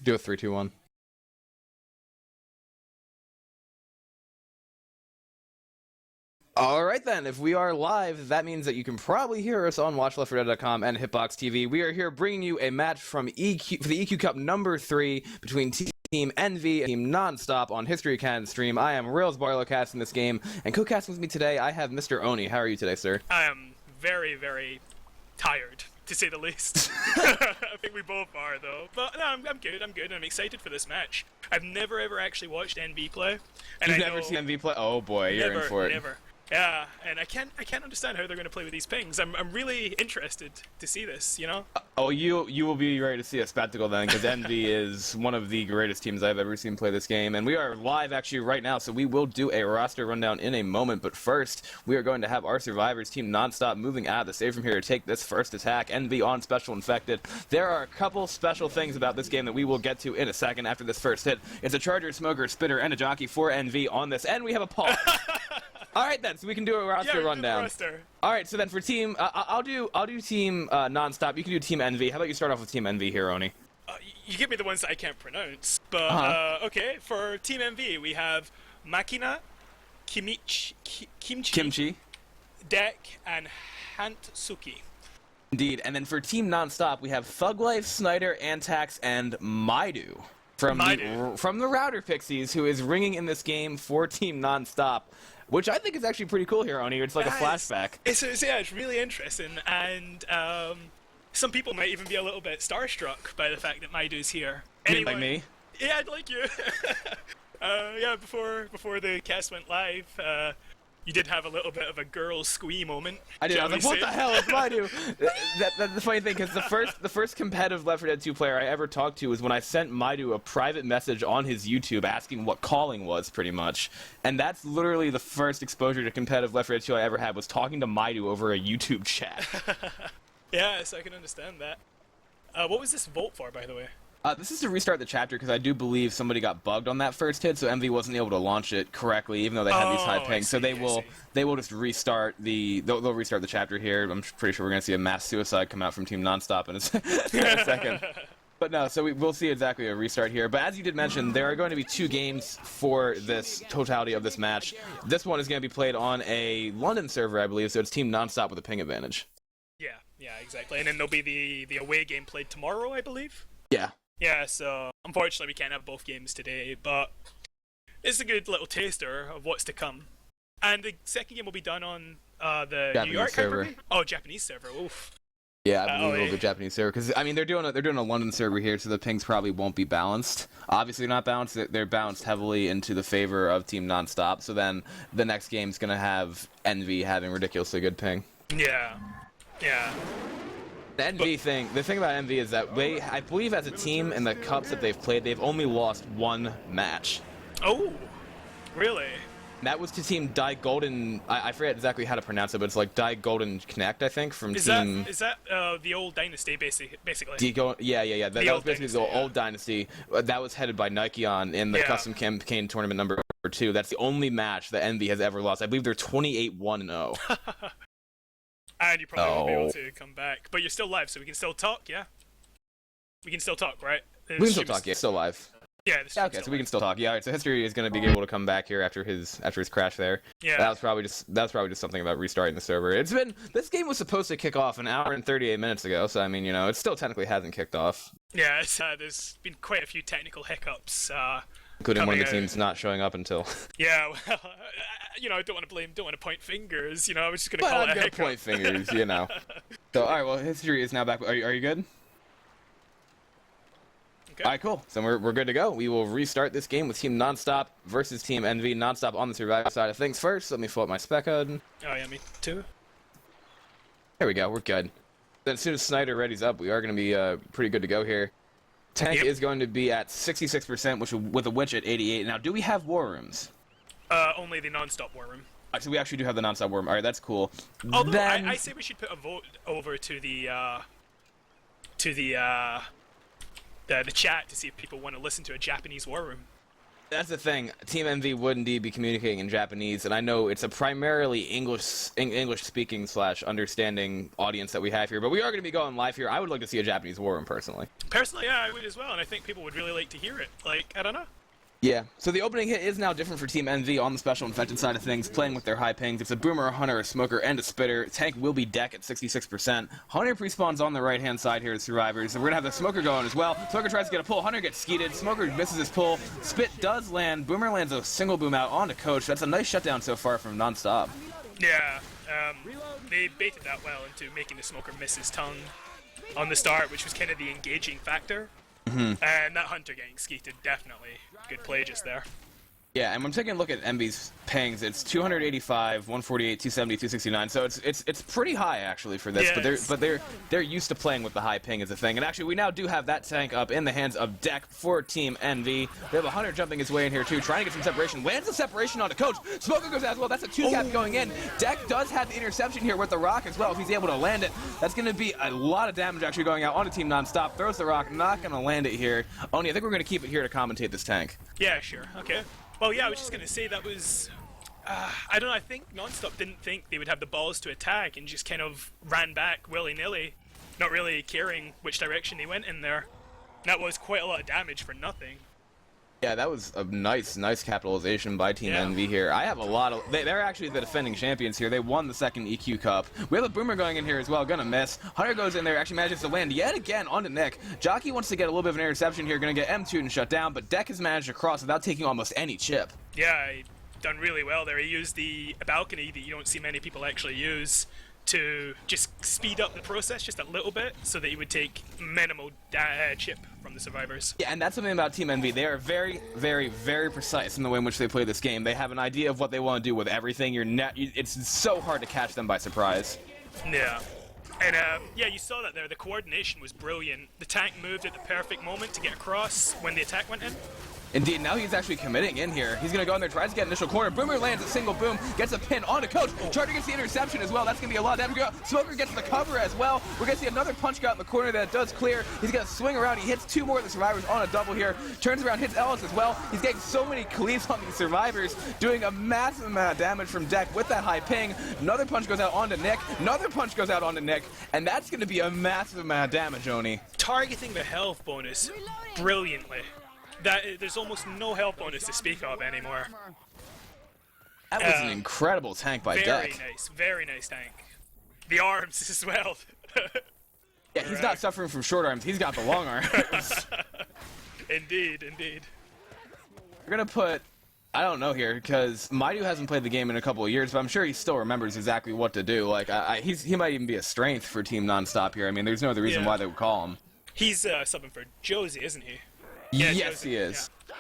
Do a 3, 2, 1. All right, then. If we are live, that means that you can probably hear us on WatchLeft4Dead.com and Hitbox TV. We are here bringing you a match from EQ for the EQ Cup number 3 between Team NV and Team Nonstop on History Cannon stream. I am Rails Barlow casting this game, and co-casting with me today, I have Mr. Oni. How are you today, sir? I am very, very tired, to say the least. I think we both are, though. But no, I'm good. I'm good. I'm excited for this match. I've never ever actually watched NV play. And You've never seen NV play? Oh boy, you're in for it. Never. Yeah, and I can't understand how they're going to play with these pings. I'm really interested to see this, you know? Oh, you will be ready to see a spectacle then, because NV is one of the greatest teams I've ever seen play this game, and we are live actually right now, so we will do a roster rundown in a moment, but first, we are going to have our survivors team Nonstop moving out of the save from here to take this first attack. NV on Special Infected. There are a couple special things about this game that we will get to in a second after this first hit. It's a Charger, Smoker, Spitter, and a Jockey for NV on this, and we have a pause. Alright then, so we can do a roster rundown. Roster. Alright, so then for team, I'll do team Nonstop. You can do team NV. How about you start off with team NV here, Oni? You give me the ones that I can't pronounce, but okay. For team NV, we have Makina, Kimchi, Deck, and Hantsuki. Indeed, and then for team Nonstop, we have Thug Life, Xnider, Antax, and Maidu. From the Router Pixies, who is ringing in this game for team Nonstop. Which I think is actually pretty cool here, Oni. It's like a flashback. It's really interesting, and some people might even be a little bit starstruck by the fact that Maidu's here. Anyway, like me? Yeah, like you. Yeah, before the cast went live, you did have a little bit of a girl squee moment. I did. I was like, what the hell is Maidu? That's the funny thing, because the first competitive Left 4 Dead 2 player I ever talked to was when I sent Maidu a private message on his YouTube asking what calling was, pretty much. And that's literally the first exposure to competitive Left 4 Dead 2 I ever had, was talking to Maidu over a YouTube chat. Yes, I can understand that. What was this vote for, by the way? This is to restart the chapter, because I do believe somebody got bugged on that first hit, so MV wasn't able to launch it correctly, even though they had these high pings. So they will just restart they'll restart the chapter here. I'm pretty sure we're gonna see a mass suicide come out from Team Nonstop in a second. But no, so we'll see exactly a restart here. But as you did mention, there are going to be 2 games for this totality of this match. This one is going to be played on a London server, I believe, so it's Team Nonstop with a ping advantage. Yeah, exactly. And then there'll be the away game played tomorrow, I believe. Yeah. Yeah, so unfortunately we can't have both games today, but it's a good little taster of what's to come. And the second game will be done on the Japanese New York server. Oh, Japanese server. Oof. Yeah, I believe it'll be Japanese server, because I mean they're doing a London server here, so the pings probably won't be balanced. Obviously not balanced. They're balanced heavily into the favor of Team Nonstop. So then the next game's gonna have NV having ridiculously good ping. Yeah. The NV thing, the thing about NV is that I believe as a team in the cups that they've played, they've only lost 1 match. Oh, really? That was to Team Die Golden. I forget exactly how to pronounce it, but it's like Die Golden Connect, I think, from Team. Is that the old dynasty, basically? Yeah. That was basically the old dynasty. That was headed by N0n in the custom campaign tournament number 2. That's the only match that NV has ever lost. I believe they're 28-1-0. And you probably won't be able to come back. But you're still live, so we can still talk, yeah? We can still talk, right? We can still talk, yeah. Still live. Yeah, okay, so we can still talk. Yeah, alright, so History is going to be able to come back here after his crash there. Yeah. That was probably just something about restarting the server. This game was supposed to kick off an hour and 38 minutes ago, so I mean, you know, it still technically hasn't kicked off. Yeah, there's been quite a few technical hiccups. Including one of the teams not showing up until. Yeah, well, you know, I don't want to point fingers. You know, I was just gonna call it a hiccup. Point fingers, you know. So, all right, well, History is now back. Are you good? Okay. All right, cool. So we're good to go. We will restart this game with Team Nonstop versus Team NV. Nonstop on the survivor side of things first. Let me fill up my spec HUD. Oh yeah, me too. There we go. We're good. Then as soon as Xnider readies up, we are going to be pretty good to go here. Tank is going to be at 66%, with a witch at 88. Now, do we have war rooms? Only the non-stop war room. So we actually do have the non-stop war room. All right, that's cool. Although I say we should put a vote over to the chat to see if people want to listen to a Japanese war room. That's the thing. Team NV would indeed be communicating in Japanese, and I know it's a primarily English-speaking / understanding audience that we have here, but we are going to be going live here. I would like to see a Japanese war room, personally. Personally, yeah, I would as well, and I think people would really like to hear it. Like, I don't know. Yeah, so the opening hit is now different for Team NV on the special infected side of things, playing with their high pings. It's a boomer, a hunter, a smoker, and a spitter. Tank will be deck at 66%. Hunter pre-spawns on the right-hand side here to survivors. And we're going to have the smoker going as well. Smoker tries to get a pull. Hunter gets skeeted. Smoker misses his pull. Spit does land. Boomer lands a single boom out onto Coach. That's a nice shutdown so far from Nonstop. Yeah, they baited that well into making the smoker miss his tongue on the start, which was kind of the engaging factor. And that Hunter getting skeeted, definitely good play just there. Yeah, and when I'm taking a look at MB's pings, it's 285, 148, 270, 269. So it's pretty high actually for this. Yes. But they're used to playing with the high ping as a thing. And actually, we now do have that tank up in the hands of Deck for Team NV. They have a Hunter jumping his way in here too, trying to get some separation. Lands the separation onto Coach. Smoker goes out as well. That's a 2-cap going in. Deck does have the interception here with the rock as well. If he's able to land it, that's going to be a lot of damage actually going out onto Team Nonstop. Throws the rock, not going to land it here. Oni, I think we're going to keep it here to commentate this tank. Yeah, sure. Okay. Well, yeah, I was just going to say that was... I don't know, I think Nonstop didn't think they would have the balls to attack and just kind of ran back willy-nilly, not really caring which direction they went in there. That was quite a lot of damage for nothing. Yeah, that was a nice capitalization by Team NV here. I have a lot of... They're actually the defending champions here. They won the second EQ Cup. We have a Boomer going in here as well, gonna miss. Hunter goes in there, actually manages to land yet again onto Nick. Jockey wants to get a little bit of an interception here, gonna get M2 and shut down, but Deck has managed to cross without taking almost any chip. Yeah, he done really well there. He used the balcony that you don't see many people actually use to just speed up the process just a little bit so that he would take minimal chip from the survivors. Yeah, and that's something about Team NV. They are very, very, very precise in the way in which they play this game. They have an idea of what they want to do with everything. It's so hard to catch them by surprise. Yeah. And yeah, you saw that there. The coordination was brilliant. The tank moved at the perfect moment to get across when the attack went in. Indeed, now he's actually committing in here. He's going to go in there, tries to get initial corner. Boomer lands a single boom, gets a pin onto Coach. Charger gets the interception as well. That's going to be a lot of damage. Smoker gets the cover as well. We're going to see another punch go out in the corner that does clear. He's going to swing around. He hits 2 more of the survivors on a double here. Turns around, hits Ellis as well. He's getting so many cleaves on these survivors, doing a massive amount of damage from Deck with that high ping. Another punch goes out onto Nick. Another punch goes out onto Nick. And that's going to be a massive amount of damage, Oni. Targeting the health bonus brilliantly. There's almost no health bonus to speak of anymore. That was an incredible tank by Deck. Very nice tank. The arms as well. Yeah, he's not suffering from short arms. He's got the long arms. Indeed. We're gonna put, I don't know here, because Maidu hasn't played the game in a couple of years, but I'm sure he still remembers exactly what to do. Like, he might even be a strength for Team Nonstop here. I mean, there's no other reason why they would call him. He's subbing for Josie, isn't he? Yeah, yes, he is. Yeah.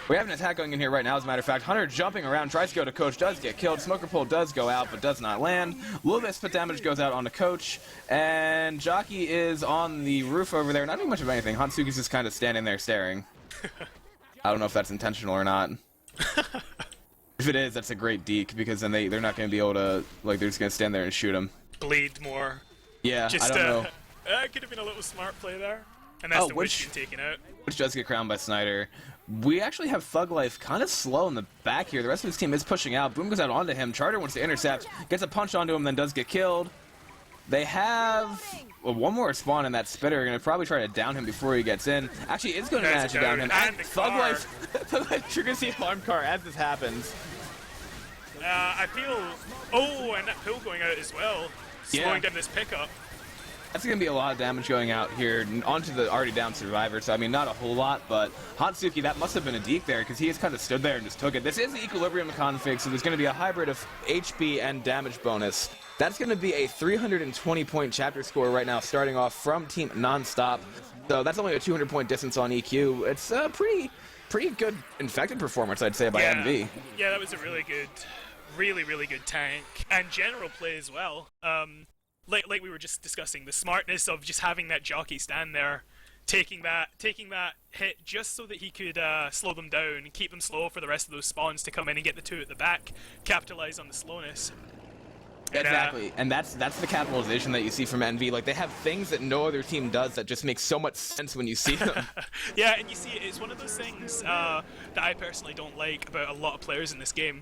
We have an attack going in here right now, as a matter of fact. Hunter jumping around, tries to go to Coach, does get killed. Smoker Pull does go out, but does not land. A little bit of spit damage goes out onto Coach. And Jockey is on the roof over there, not doing much of anything. Hantsuki's just kind of standing there staring. I don't know if that's intentional or not. If it is, that's a great deke, because then they're not going to be able to, like, they're just going to stand there and shoot him. Bleed more. Yeah, I don't know. That could have been a little smart play there. And that's the Witch being taken out. Which does get crowned by Xnider. We actually have Thug Life kind of slow in the back here. The rest of his team is pushing out. Boom goes out onto him. Charter wants to intercept. Gets a punch onto him, then does get killed. They have one more spawn in that spitter. Going to probably try to down him before he gets in. Actually, is going to manage to down him. And Thug Life triggers the alarm car as this happens. I feel... Oh, and that pill going out as well. Slowing down this pickup. That's going to be a lot of damage going out here onto the already down survivor. So, I mean, not a whole lot, but Hantsuki, that must have been a deke there because he just kind of stood there and just took it. This is the Equilibrium config, so there's going to be a hybrid of HP and damage bonus. That's going to be a 320-point chapter score right now, starting off from Team Nonstop. So that's only a 200-point distance on EQ. It's a pretty good infected performance, I'd say, by NV. Yeah, that was a really good, really good tank. And general play as well. Like we were just discussing, the smartness of just having that jockey stand there, taking that hit just so that he could slow them down and keep them slow for the rest of those spawns to come in and get the 2 at the back, capitalize on the slowness. Exactly, and that's the capitalization that you see from N0n. Like, they have things that no other team does that just make so much sense when you see them. Yeah, and you see, it's one of those things that I personally don't like about a lot of players in this game.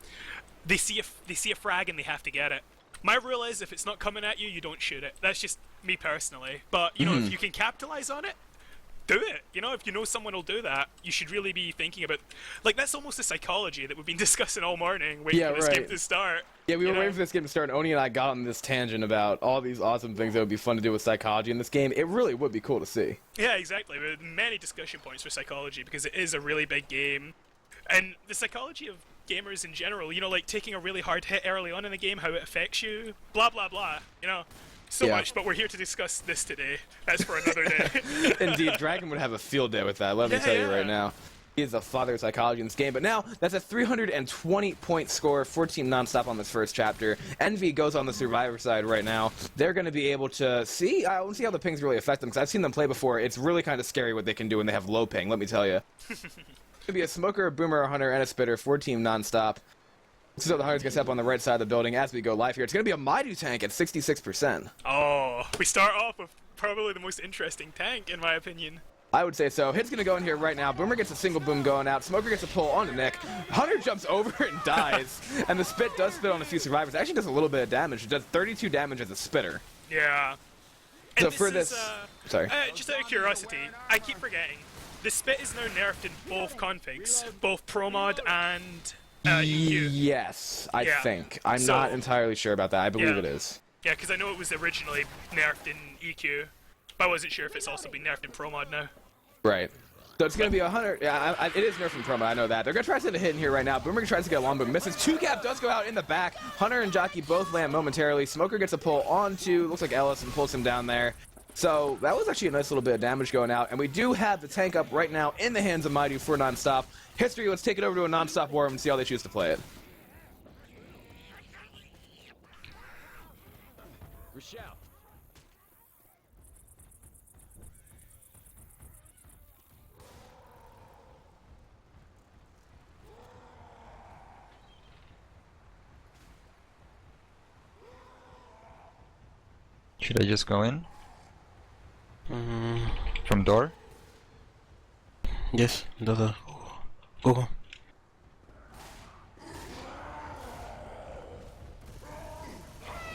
They see a frag and they have to get it. My rule is, if it's not coming at you, you don't shoot it. That's just me personally. But, you know, if you can capitalize on it, do it. You know, if you know someone will do that, you should really be thinking about... Like, that's almost the psychology that we've been discussing all morning, waiting for this game to start. Yeah, we were waiting for this game to start, and Oni and I got on this tangent about all these awesome things that would be fun to do with psychology in this game. It really would be cool to see. Yeah, exactly. With many discussion points for psychology, because it is a really big game. And the psychology of gamers in general, you know, like taking a really hard hit early on in the game, how it affects you, blah, blah, blah, you know. So much, but we're here to discuss this today. That's for another day. Indeed, Dragon would have a field day with that, let me tell you right now. He is the father of psychology in this game, but now that's a 320-point score for Team Nonstop on this first chapter. N0n goes on the Survivor side right now. They're going to be able to see, I want to see how the pings really affect them, because I've seen them play before. It's really kind of scary what they can do when they have low ping, let me tell you. It's going to be a Smoker, a Boomer, a Hunter, and a Spitter for Team Nonstop. So the Hunter's going to step on the right side of the building as we go live here. It's going to be a Maidu tank at 66%. Oh, we start off with probably the most interesting tank, in my opinion. I would say so. Hit's going to go in here right now. Boomer gets a single boom going out. Smoker gets a pull onto Nick. Hunter jumps over and dies. And the spit does spit on a few survivors. It actually does a little bit of damage. It does 32 damage as a spitter. Yeah. So and for this... sorry. Just out of curiosity, I keep forgetting. The spit is now nerfed in both configs, both Pro Mod and... EQ. Yes, I think. I'm not entirely sure about that. I believe it is. Yeah, because I know it was originally nerfed in EQ, but I wasn't sure if it's also been nerfed in Pro Mod now. Right. So it's going to be a Hunter. Yeah, it is nerfed in Pro Mod. I know that. They're going to try to send a hit in here right now. Boomer tries to get a long boom, misses. 2-cap does go out in the back. Hunter and Jockey both land momentarily. Smoker gets a pull onto, looks like Ellis, and pulls him down there. So that was actually a nice little bit of damage going out, and we do have the tank up right now in the hands of Maidu for Nonstop. History, let's take it over to a Nonstop war and see how they choose to play it. Should I just go in? From door? Yes, door. Go.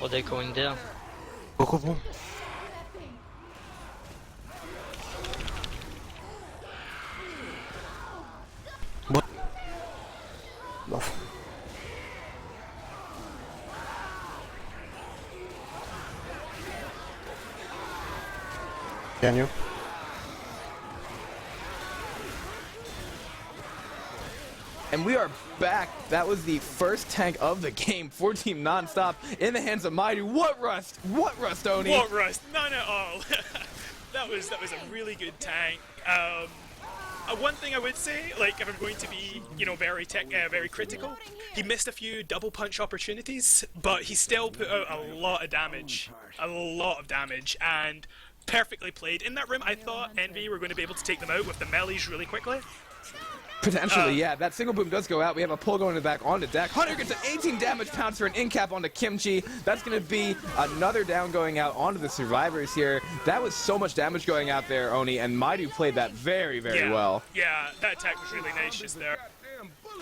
Or they going there? Go. What? Off. Can you? And we are back. That was the first tank of the game for Team Nonstop in the hands of Maidu. What rust? What rust, Oni? What rust? None at all. that was a really good tank. One thing I would say, like, if I'm going to be, you know, very critical, he missed a few double punch opportunities, but he still put out a lot of damage, and perfectly played. In that room, I thought N0n were going to be able to take them out with the melees really quickly. Potentially, yeah. That single boom does go out. We have a pull going to the back onto deck. Hunter gets an 18 damage pounce for an in-cap onto Kimchi. That's going to be another down going out onto the survivors here. That was so much damage going out there, Oni, and Maidu played that very, very well. Yeah, that attack was really nice just there.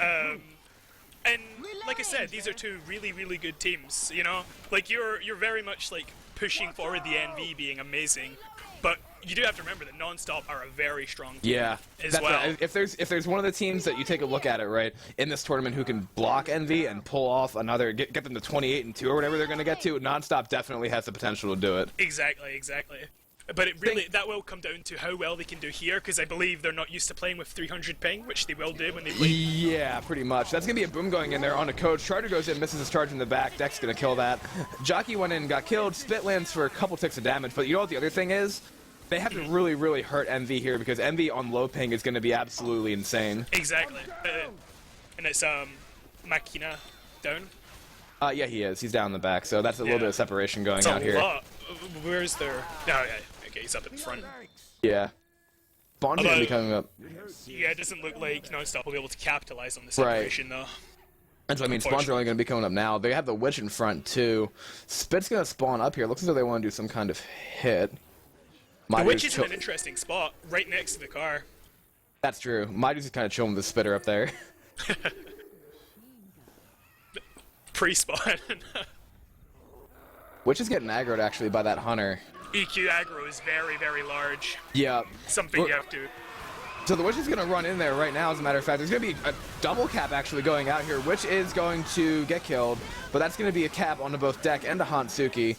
And like I said, these are two really, really good teams, you know? Like, you're very much, like, pushing forward the N0n being amazing, but you do have to remember that Nonstop are a very strong team as well. Right. If there's one of the teams that you take a look at it, right, in this tournament who can block N0n and pull off another, get them to 28-2 or whatever they're going to get to, Nonstop definitely has the potential to do it. Exactly. But it really, that will come down to how well they can do here, because I believe they're not used to playing with 300 ping, which they will do when they play. Yeah, pretty much. That's going to be a boom going in there on a coach. Charger goes in, misses his charge in the back. Deck's going to kill that. Jockey went in, got killed. Spit lands for a couple ticks of damage. But you know what the other thing is? They have to really, really hurt N0n here, because N0n on low ping is going to be absolutely insane. Exactly. And it's Makina down. Yeah, he is. He's down in the back, so that's a little bit of separation going out here. Where's their... Oh, yeah. Okay, he's up in front. Yeah. Bond's going to be coming up. Yeah, it doesn't look like Nonstop will be able to capitalize on the separation, though. And so, I mean, spawns are only going to be coming up now. They have the Witch in front, too. Spit's going to spawn up here. Looks as though they want to do some kind of hit. The Witch is in an interesting spot, right next to the car. That's true. Maidu's just kind of chilling with the Spitter up there. Pre-spawn. Witch is getting aggroed, actually, by that Hunter. EQ aggro is very, very large. Yeah. Something you have to... So the Witch is going to run in there right now, as a matter of fact. There's going to be a double cap actually going out here. Witch is going to get killed, but that's going to be a cap onto both deck and a Hantsuki.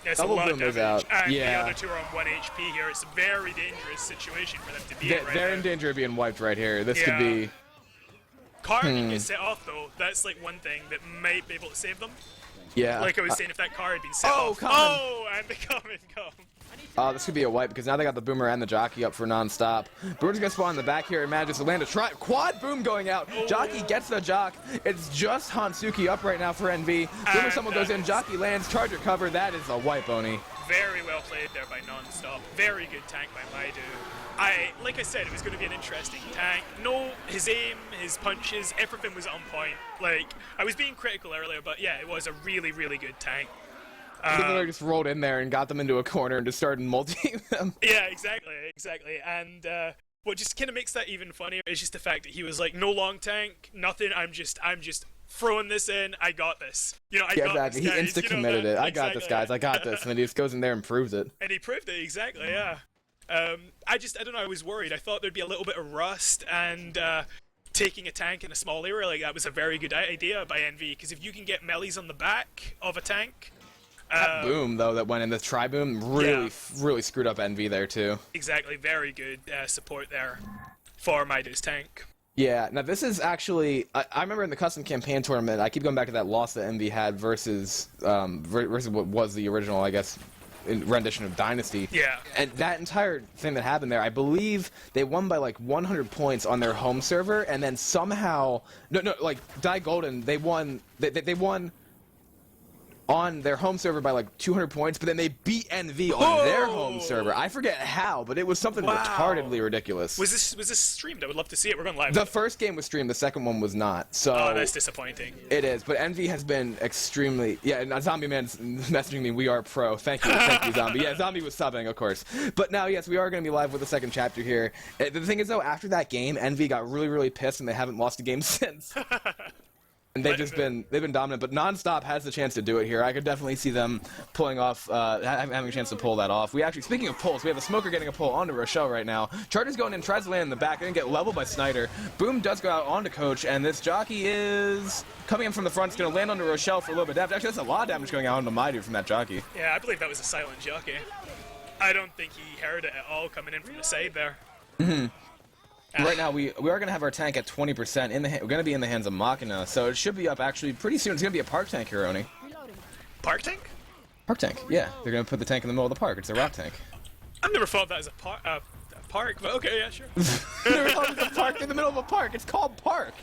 Yeah, it's Double a lot boom of is damage, out. and Yeah. the other two are on 1 HP here. It's a very dangerous situation for them to be in right They're now. in danger of being wiped right here. This could be... Car can get set off though. That's like one thing that might be able to save them. Yeah. Like I was saying, if that car had been set Oh, off. come on. Oh, and they come. This could be a wipe because now they got the Boomer and the Jockey up for non-stop. Boomer's gonna spawn in the back here and manages to land a quad boom going out. Jockey gets the Jock. It's just Hantsuki up right now for NV. Boomer someone goes in, Jockey lands, Charger cover. That is a wipe, Oni. Very well played there by Non-Stop. Very good tank by Maidu. Like I said, it was going to be an interesting tank. No, his aim, his punches, everything was on point. Like, I was being critical earlier, but yeah, it was a really, really good tank. They just rolled in there and got them into a corner and just started multiing them. Yeah, exactly. And what just kind of makes that even funnier is just the fact that he was like, no long tank, nothing. I'm just throwing this in. I got this. You know, I got exactly. this, He guys. insta-committed it. I got this, guys. I got this. And then he just goes in there and proves it. And he proved it, exactly, yeah. I don't know, I was worried. I thought there'd be a little bit of rust, and taking a tank in a small area like that was a very good idea by NV, because if you can get melees on the back of a tank... That boom, though, that went in, the tri-boom, really screwed up NV there, too. Exactly, very good support there for Maidu's tank. Yeah, now this is actually, I remember in the custom campaign tournament, I keep going back to that loss that NV had versus what was the original, I guess, rendition of Dynasty. Yeah. And that entire thing that happened there, I believe they won by like 100 points on their home server, and then somehow, like Die Golden, they won on their home server by like 200 points, but then they beat NV on their home server. I forget how, but it was something retardedly ridiculous. Was this streamed? I would love to see it. We're going live. The first game was streamed, the second one was not. So that's disappointing. It is, but NV has been extremely... Yeah, and Zombie Man's messaging me, we are pro. Thank you, Zombie. Yeah, Zombie was subbing, of course. But now, yes, we are going to be live with the second chapter here. The thing is, though, after that game, NV got really, really pissed, and they haven't lost a game since. And they've been dominant, but Non-Stop has the chance to do it here. I could definitely see them pulling off, having a chance to pull that off. We actually, speaking of pulls, we have a Smoker getting a pull onto Rochelle right now. Charger's going in, tries to land in the back, and get leveled by Xnider. Boom does go out onto Coach, and this Jockey is coming in from the front. It's going to land onto Rochelle for a little bit of damage. Actually, that's a lot of damage going out onto Maidu from that Jockey. Yeah, I believe that was a silent Jockey. I don't think he heard it at all coming in from the side there. Mm-hmm. Right now, we are going to have our tank at 20%. We're going to be in the hands of Makina, so it should be up actually pretty soon. It's going to be a park tank here, Oni. Park tank? Park tank, yeah. They're going to put the tank in the middle of the park. It's a rock tank. I've never thought that as a park, but okay, yeah, sure. Never thought it was a park in the middle of a park. It's called Park.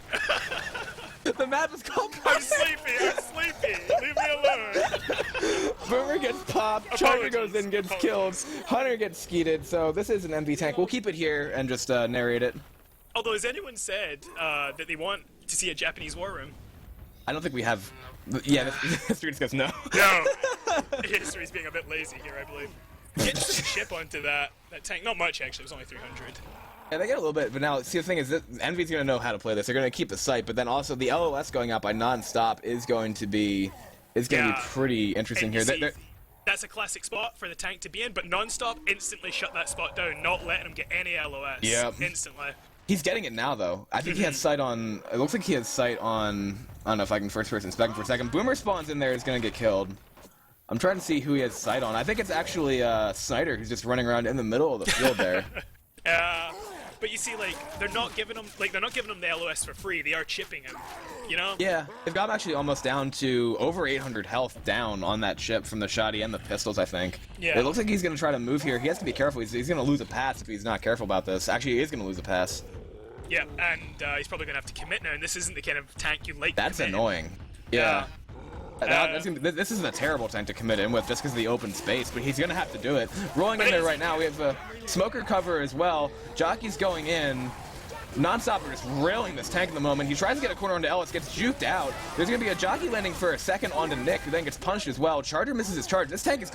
The map is called Park. I'm sleepy. Leave me alone. Boomer gets popped. Charger goes in, gets killed. Hunter gets skeeted. So this is an MV tank. We'll keep it here and just narrate it. Although, has anyone said that they want to see a Japanese war room? I don't think we have... Yeah, history just goes no. No. History's being a bit lazy here, I believe. Get just a chip onto that tank. Not much, actually. It was only 300. Yeah, they get a little bit, but now, see, the thing is that Envy's going to know how to play this. They're going to keep the site, but then also the LOS going out by Non-Stop is going to be pretty interesting here. That's a classic spot for the tank to be in, but Non-Stop instantly shut that spot down, not letting him get any LOS. Yeah. Instantly. He's getting it now, though. I think he has sight on... It looks like he has sight on... I don't know if I can first-person inspect him for a second. Boomer spawns in there, is going to get killed. I'm trying to see who he has sight on. I think it's actually Xnider, who's just running around in the middle of the field there. But you see, like, they're not giving him the LOS for free. They are chipping him, you know? Yeah, they've got him actually almost down to over 800 health down on that chip from the shotty and the pistols, I think. Yeah. It looks like he's going to try to move here. He has to be careful. He's going to lose a pass if he's not careful about this. Actually, he is going to lose a pass. Yeah, and he's probably going to have to commit now, and this isn't the kind of tank you like. That's annoying. Yeah. This isn't a terrible tank to commit in with just because of the open space, but he's going to have to do it. Rolling in there right now, we have a Smoker cover as well. Jockey's going in. Non-Stop are just railing this tank in the moment. He tries to get a corner onto Ellis, gets juked out. There's going to be a jockey landing for a second onto Nick, who then gets punched as well. Charger misses his charge. This tank is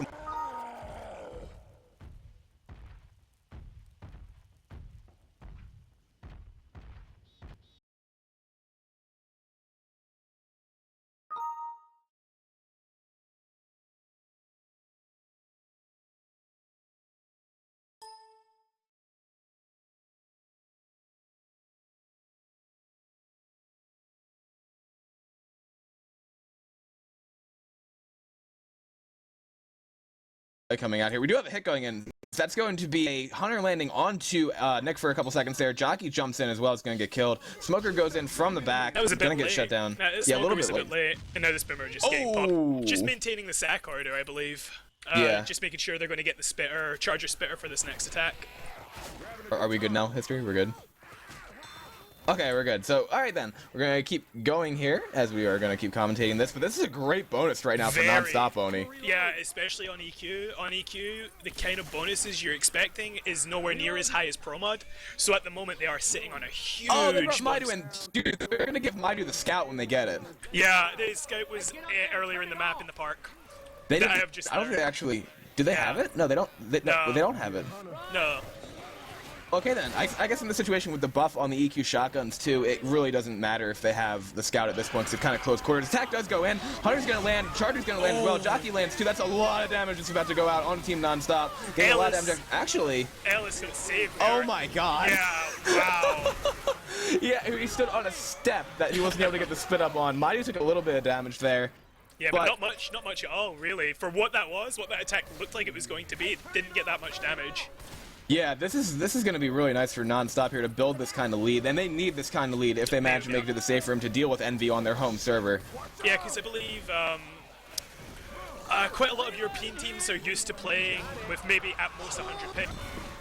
coming out here. We do have a hit going in. That's going to be a Hunter landing onto Nick for a couple seconds there. Jockey jumps in as well. It's going to get killed. Smoker goes in from the back. That was a bit going to late. get shut down. Yeah, a little bit late. And now this Boomer just getting popped. Just maintaining the sack order, I believe. Yeah. Just making sure they're going to get the spitter, Charger spitter for this next attack. Are we good now, History? We're good? Okay, we're good. So, alright then. We're going to keep going here, as we are going to keep commentating this, but this is a great bonus right now for Non-Stop Oni. Yeah, especially on EQ. On EQ, the kind of bonuses you're expecting is nowhere near as high as Pro Mod, so at the moment they are sitting on a huge they brought Maidu bonus. in. Dude, they're going to give Maidu the scout when they get it. Yeah, the scout was earlier in the map in the park. They That didn't, I have just I don't think they learned. actually... Do they have it? No, they don't. No, they don't have it. No. Okay then, I guess in the situation with the buff on the EQ shotguns too, it really doesn't matter if they have the scout at this point because it's kind of close quarters. Attack does go in, Hunter's going to land, Charger's going to land as well, Jockey lands too. That's a lot of damage that's about to go out on Team Non-Stop. Getting a lot of damage. Actually, Ellis got saved there. oh my god. Yeah, wow. Yeah, he stood on a step that he wasn't able to get the spit up on. Maidu took a little bit of damage there. Yeah, but not much at all, really. For what that was, what that attack looked like it was going to be, it didn't get that much damage. Yeah, this is going to be really nice for Non-Stop here to build this kind of lead, and they need this kind of lead if they manage to make it to the safe room to deal with N0n on their home server. Yeah, because I believe quite a lot of European teams are used to playing with maybe at most 100 pick.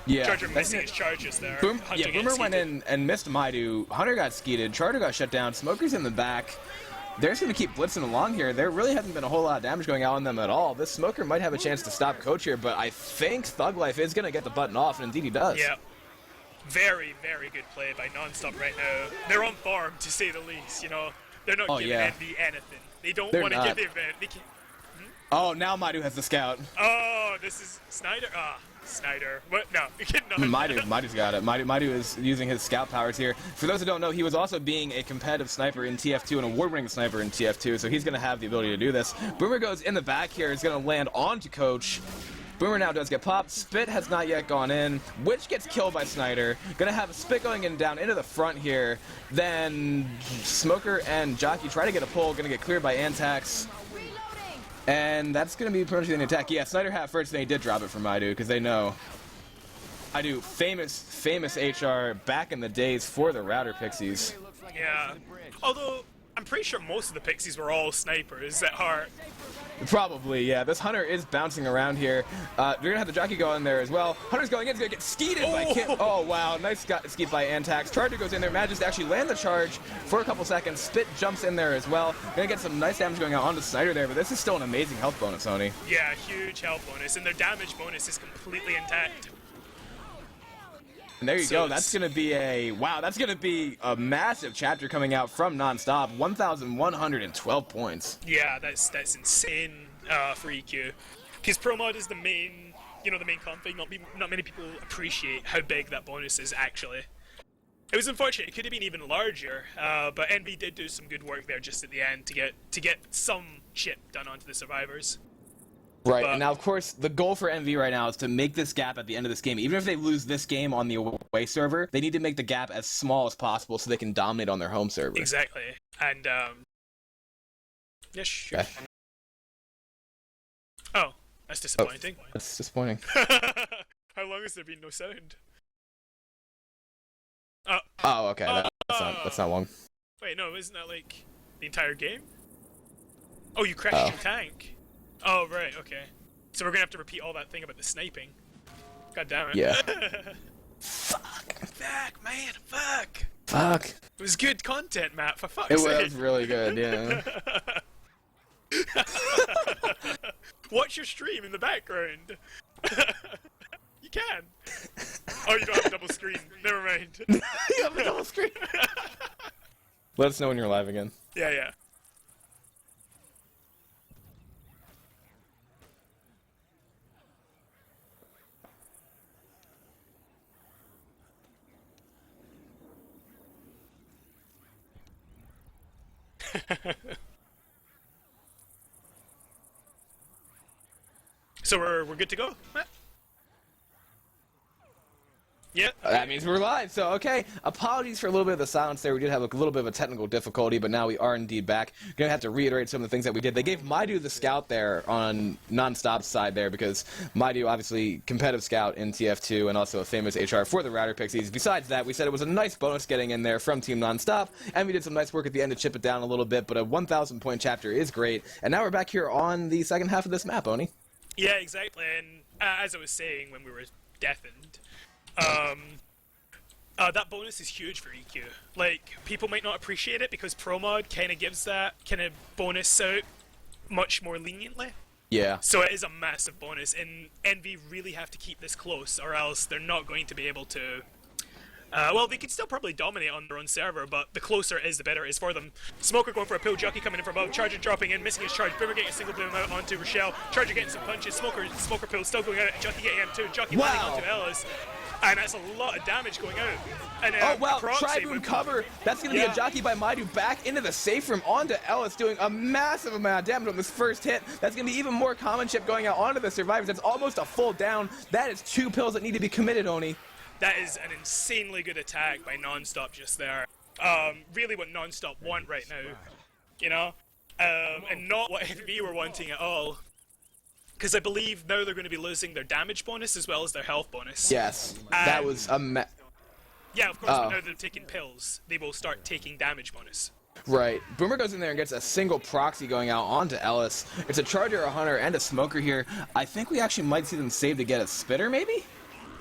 Yeah, Charger missing his charges there. Boomer went in and missed Maidu. Hunter got skeeted. Charger got shut down. Smoker's in the back. They're just going to keep blitzing along here. There really hasn't been a whole lot of damage going out on them at all. This Smoker might have a chance to stop Coach here, but I think Thug Life is going to get the button off, and indeed he does. Yeah. Very, very good play by Non-Stop right now. They're on form, to say the least, you know. They're not giving Envy anything. They don't want to give the event. They can't. Oh, now Maidu has the scout. Oh, this is Xnider. Xnider. What? No, you're kidding. No. Maidu's got it. Maidu is using his scout powers here. For those who don't know, he was also being a competitive sniper in TF2, an award-winning sniper in TF2, so he's going to have the ability to do this. Boomer goes in the back here. He's going to land onto Coach. Boomer now does get popped. Spit has not yet gone in. Witch gets killed by Xnider. Gonna have Spit going in down into the front here. Then Smoker and Jockey try to get a pull. Gonna get cleared by Antax. And that's going to be pretty much the attack. Yeah, Xnider had first, and they did drop it from Maidu, because they know. Maidu, famous HR back in the days for the Router Pixies. Yeah. Although, I'm pretty sure most of the Pixies were all snipers at heart. Probably, yeah. This Hunter is bouncing around here. You're going to have the Jockey go in there as well. Hunter's going in. He's going to get skeeted by Kim. Oh, wow. Nice skeet by Antax. Charger goes in there. Manages to actually land the charge for a couple seconds. Spit jumps in there as well. Going to get some nice damage going out onto Xnider there, but this is still an amazing health bonus, Oni. Yeah, huge health bonus. And their damage bonus is completely intact. And there you go. That's going to be that's going to be a massive chapter coming out from Non-Stop. 1,112 points. Yeah, that's insane for EQ. Because Pro Mod is the main, the main config. Not many people appreciate how big that bonus is actually. It was unfortunate. It could have been even larger, but NB did do some good work there just at the end to get some shit done onto the survivors. Right, and now, of course, the goal for NV right now is to make this gap at the end of this game. Even if they lose this game on the away server, they need to make the gap as small as possible so they can dominate on their home server. Exactly. And, yeah, sure. Okay. Oh, that's disappointing. Oh, that's disappointing. How long has there been no sound? Oh, okay, that's not long. Wait, no, isn't that, like, the entire game? Oh, you crashed your tank. Oh, right, okay. So we're gonna have to repeat all that thing about the sniping. God damn it. Yeah. Fuck, man, fuck! Fuck. It was good content, Matt, for fuck's It sake. was really good, yeah. Watch your stream in the background. You can. Oh, you don't have a double screen. Never mind. You have a double screen. stream. Let us know when you're live again. Yeah, yeah. So we're good to go? Yeah. That means we're live, so okay. Apologies for a little bit of the silence there. We did have a little bit of a technical difficulty, but now we are indeed back. Gonna have to reiterate some of the things that we did. They gave Maidu the scout there on Non-Stop's side there because Maidu, obviously, competitive scout in TF2 and also a famous HR for the Router Pixies. Besides that, we said it was a nice bonus getting in there from Team Non-Stop, and we did some nice work at the end to chip it down a little bit, but a 1,000 point chapter is great. And now we're back here on the second half of this map, Oni. Yeah, exactly. And as I was saying when we were deafened, that bonus is huge for EQ. Like, people might not appreciate it because Pro Mod kind of gives that kind of bonus out much more leniently. Yeah. So it is a massive bonus, and Envy really have to keep this close, or else they're not going to be able to... well, they could still probably dominate on their own server, but the closer it is, the better it is for them. Smoker going for a pill, Jockey coming in from above, Charger dropping in, missing his charge, Boomer getting a single boom out onto Rochelle, Charger getting some punches, Smoker pill still going out, Jockey getting M2, Jockey landing onto Ellis, and that's a lot of damage going out. And, oh wow, Proxy Tri-Boom cover, that's going to be a jockey by Maidu back into the safe room onto Ellis, doing a massive amount of damage on this first hit. That's going to be even more common chip going out onto the survivors. That's almost a full down. That is 2 pills that need to be committed, Oni. That is an insanely good attack by Non-Stop just there. Really what Non-Stop want right now, you know? And not what FB were wanting at all. Because I believe now they're going to be losing their damage bonus as well as their health bonus. Yes, that was a yeah, of course, but now they're taking pills. They will start taking damage bonus. Right. Boomer goes in there and gets a single proxy going out onto Ellis. It's a Charger, a Hunter, and a Smoker here. I think we actually might see them save to get a Spitter, maybe?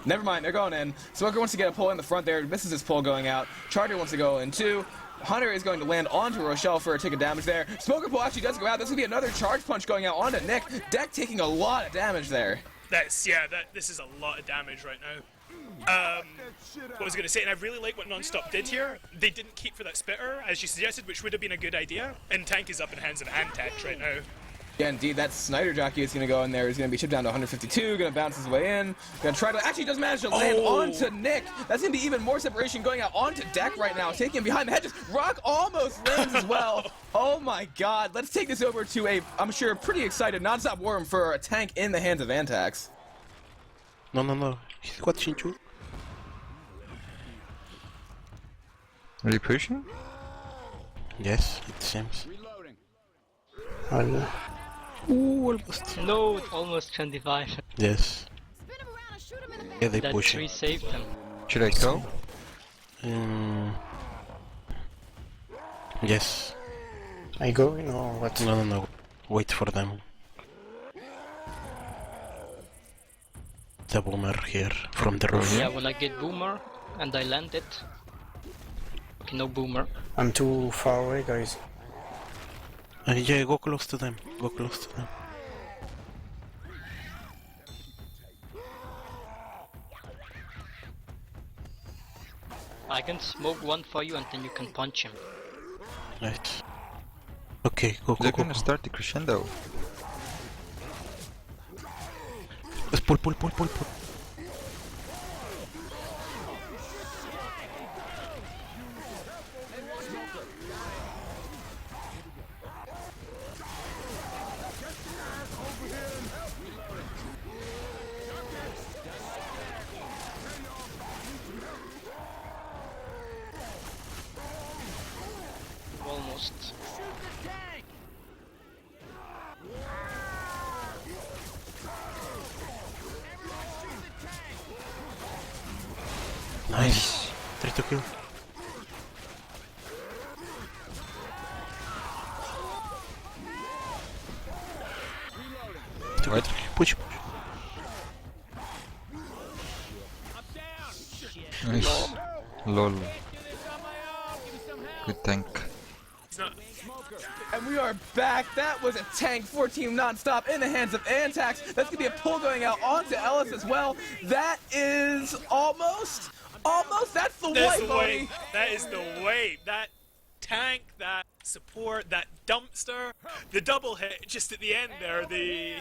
Never mind, they're going in. Smoker wants to get a pull in the front there, misses his pull going out. Charger wants to go in too. Hunter is going to land onto Rochelle for a tick of damage there. Smoker pull actually does go out. This will be another charge punch going out onto Nick. Deck taking a lot of damage there. This is a lot of damage right now. What was I going to say, and I really like what Non-Stop did here. They didn't keep for that Spitter, as you suggested, which would have been a good idea. And Tank is up in hands of Antax right now. Yeah, indeed, that Xnider jockey is going to go in there. He's going to be chipped down to 152, going to bounce his way in. Going to try to... Actually, does manage to land onto Nick. That's going to be even more separation going out onto Deck right now. Taking him behind the hedges. Rock almost lands as well. Oh my god. Let's take this over to a, I'm sure, pretty excited Non-Stop Worm for a tank in the hands of Antax. No. He's watching you. Are you pushing? Yes, it seems. Ooh, almost. No, almost 25. Yes. Yeah, they That push tree it. saved them. Should I go? Yes. I go in or what? No. Wait for them. The Boomer here from the roof. Yeah, when I get Boomer and I land it. Okay, no Boomer. I'm too far away, guys. Yeah, go close to them. Go close to them. I can smoke one for you and then you can punch him. Right. Okay, go. They're gonna start the crescendo. Let's pull. Almost. Nice. Try to kill. What? Push. Nice. Lol. Good tank. And we are back. That was a tank for Team Non-Stop in the hands of Antax. That's going to be a pull going out onto Ellis as well. That is almost Almost. That's the That's wipe, the Oni. way. That is the way. That tank, that support, that dumpster, the double hit just at the end there. The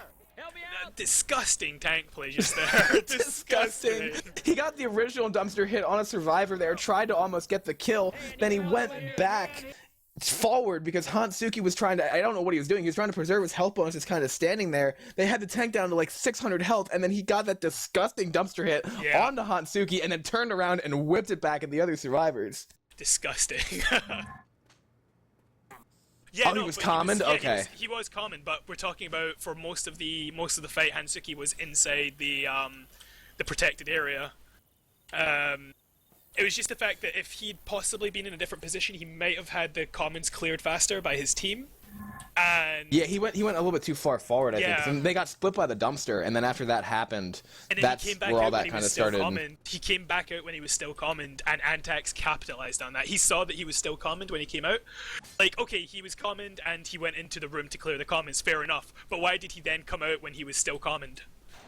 disgusting tank play just there. Disgusting. He got the original dumpster hit on a survivor there, tried to almost get the kill, then he went back forward because Hantsuki was trying to, I don't know what he was doing, he was trying to preserve his health bonus, just kind of standing there. They had the tank down to like 600 health, and then he got that disgusting dumpster hit onto Hantsuki and then turned around and whipped it back at the other survivors. Disgusting. He was common? Okay. He was common, but we're talking about for most of the fight, Hantsuki was inside the protected area. It was just the fact that if he'd possibly been in a different position, he might have had the commons cleared faster by his team. And yeah, he went a little bit too far forward, I think. And they got split by the dumpster, and then after that happened, that's where all that kind of started. He came back out when he was still commoned, and Antax capitalized on that. He saw that he was still commoned when he came out. Like, okay, he was commoned, and he went into the room to clear the commons, fair enough. But why did he then come out when he was still commoned?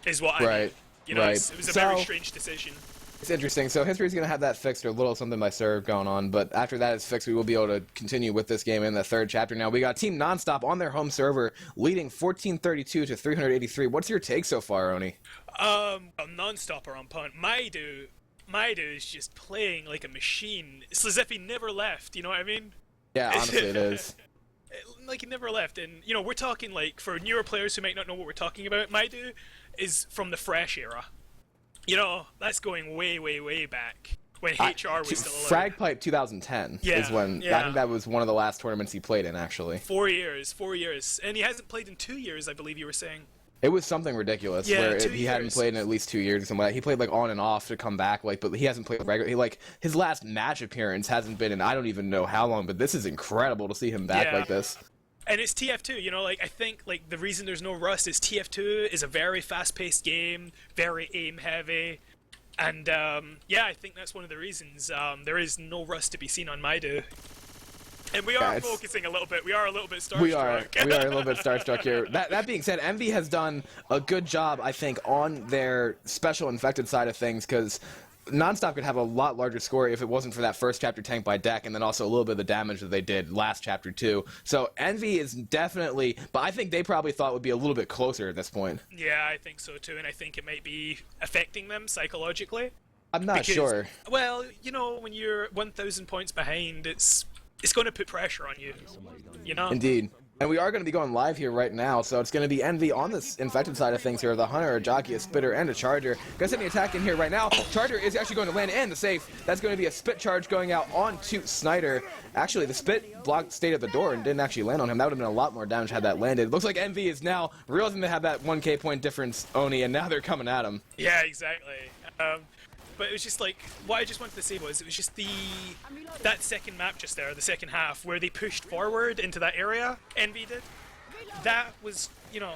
Is what I mean. You know, it was a very strange decision. It's interesting. So History's going to have that fixed, or a little something by serve going on, but after that is fixed, we will be able to continue with this game in the third chapter. Now, we got Team Nonstop on their home server, leading 1432 to 383. What's your take so far, Oni? Well, Nonstop are on punt. Maidu is just playing like a machine. It's as if he never left, you know what I mean? Yeah, honestly, it is. Like, he never left, and, you know, we're talking, like, for newer players who might not know what we're talking about, Maidu is from the Fresh era. You know, that's going way, way, way back when HR was still alive. Frag Pipe 2010 is when, I think that was one of the last tournaments he played in, actually. 4 years. And he hasn't played in 2 years, I believe you were saying. It was something ridiculous, where he hadn't played in at least 2 years or something like that. He played, like, on and off to come back, like, but he hasn't played regularly. Like, his last match appearance hasn't been in I don't even know how long, but this is incredible to see him back like this. And it's TF2, you know, like, I think, like, the reason there's no rust is TF2 is a very fast-paced game, very aim-heavy. And, I think that's one of the reasons. There is no rust to be seen on Maidu. And we are focusing a little bit. We are a little bit starstruck. We are a little bit starstruck here. That being said, Envy has done a good job, I think, on their special infected side of things, because Nonstop could have a lot larger score if it wasn't for that first chapter tank by deck, and then also a little bit of the damage that they did last chapter too. So Envy is definitely, but I think they probably thought it would be a little bit closer at this point. Yeah, I think so too, and I think it might be affecting them psychologically. I'm not sure. Well, you know, when you're 1,000 points behind, it's going to put pressure on you. You know. Indeed. And we are going to be going live here right now, so it's going to be Envy on this infected side of things here. The Hunter, a Jockey, a Spitter, and a Charger. Gonna send the attack in here right now. Charger is actually going to land in the safe. That's going to be a Spit Charge going out onto Xnider. Actually, the Spit blocked, stayed at the door and didn't actually land on him. That would have been a lot more damage had that landed. Looks like Envy is now realizing they have that 1k point difference, Oni, and now they're coming at him. Yeah, exactly. But it was just like, what I just wanted to say was, it was just that second map just there, the second half, where they pushed forward into that area, Envy did. That was, you know,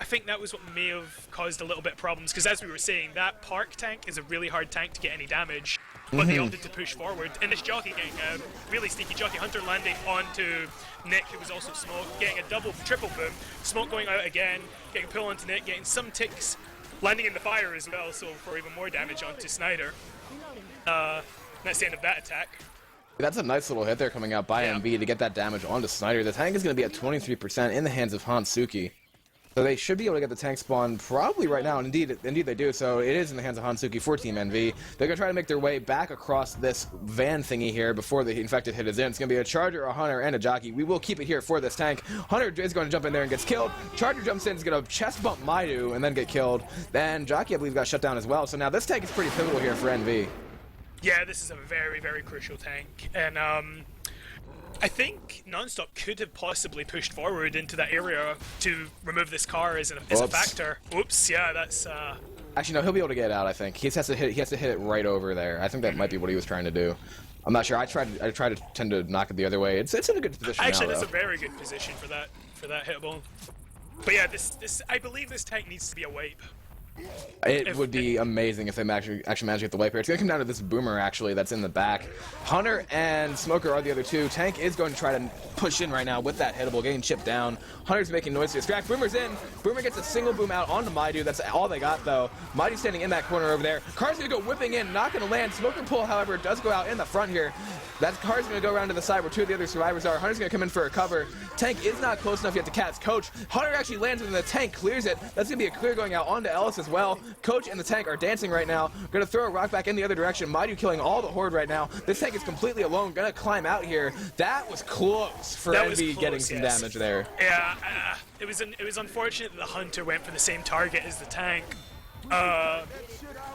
I think that was what may have caused a little bit of problems, because as we were saying, that Park tank is a really hard tank to get any damage, but they opted to push forward. And this Jockey getting a really sneaky Jockey Hunter landing onto Nick, who was also Smoke, getting a double, triple boom, Smoke going out again, getting pull onto Nick, getting some ticks, landing in the fire as well, so for even more damage onto Xnider. That's the end of that attack. That's a nice little hit there coming out by MB to get that damage onto Xnider. The tank is going to be at 23% in the hands of Hantsuki. So they should be able to get the tank spawn probably right now, and indeed they do. So it is in the hands of Hantsuki for Team NV. They're going to try to make their way back across this van thingy here before the infected hit is in. It's going to be a Charger, a Hunter, and a Jockey. We will keep it here for this tank. Hunter is going to jump in there and gets killed. Charger jumps in, is going to chest bump Maidu and then get killed. Then Jockey, I believe, got shut down as well. So now this tank is pretty pivotal here for NV. Yeah, this is a very, very crucial tank. And I think Nonstop could have possibly pushed forward into that area to remove this car as a factor. Oops, yeah, that's... Actually, no, he'll be able to get it out, I think. He has to hit it right over there. I think that might be what he was trying to do. I'm not sure. I try to tend to knock it the other way. It's in a good position actually, now, that's a very good position for that hittable. But yeah, this I believe this tank needs to be a wipe. It would be amazing if they actually manage to get the wipe here. It's going to come down to this Boomer, actually, that's in the back. Hunter and Smoker are the other two. Tank is going to try to push in right now with that hittable, getting chipped down. Hunter's making noise to distract. Boomer's in. Boomer gets a single boom out onto Maidu. That's all they got, though. Maidu's standing in that corner over there. Car's going to go whipping in, not going to land. Smoker pull, however, does go out in the front here. That car's going to go around to the side where two of the other survivors are. Hunter's going to come in for a cover. Tank is not close enough yet to catch Coach. Hunter actually lands and the Tank clears it. That's going to be a clear going out onto Ellis as well. Coach and the Tank are dancing right now. Going to throw a rock back in the other direction. Maidu killing all the Horde right now. This Tank is completely alone. Going to climb out here. That was close for Envy getting some damage there. Yeah, it was unfortunate that the Hunter went for the same target as the Tank.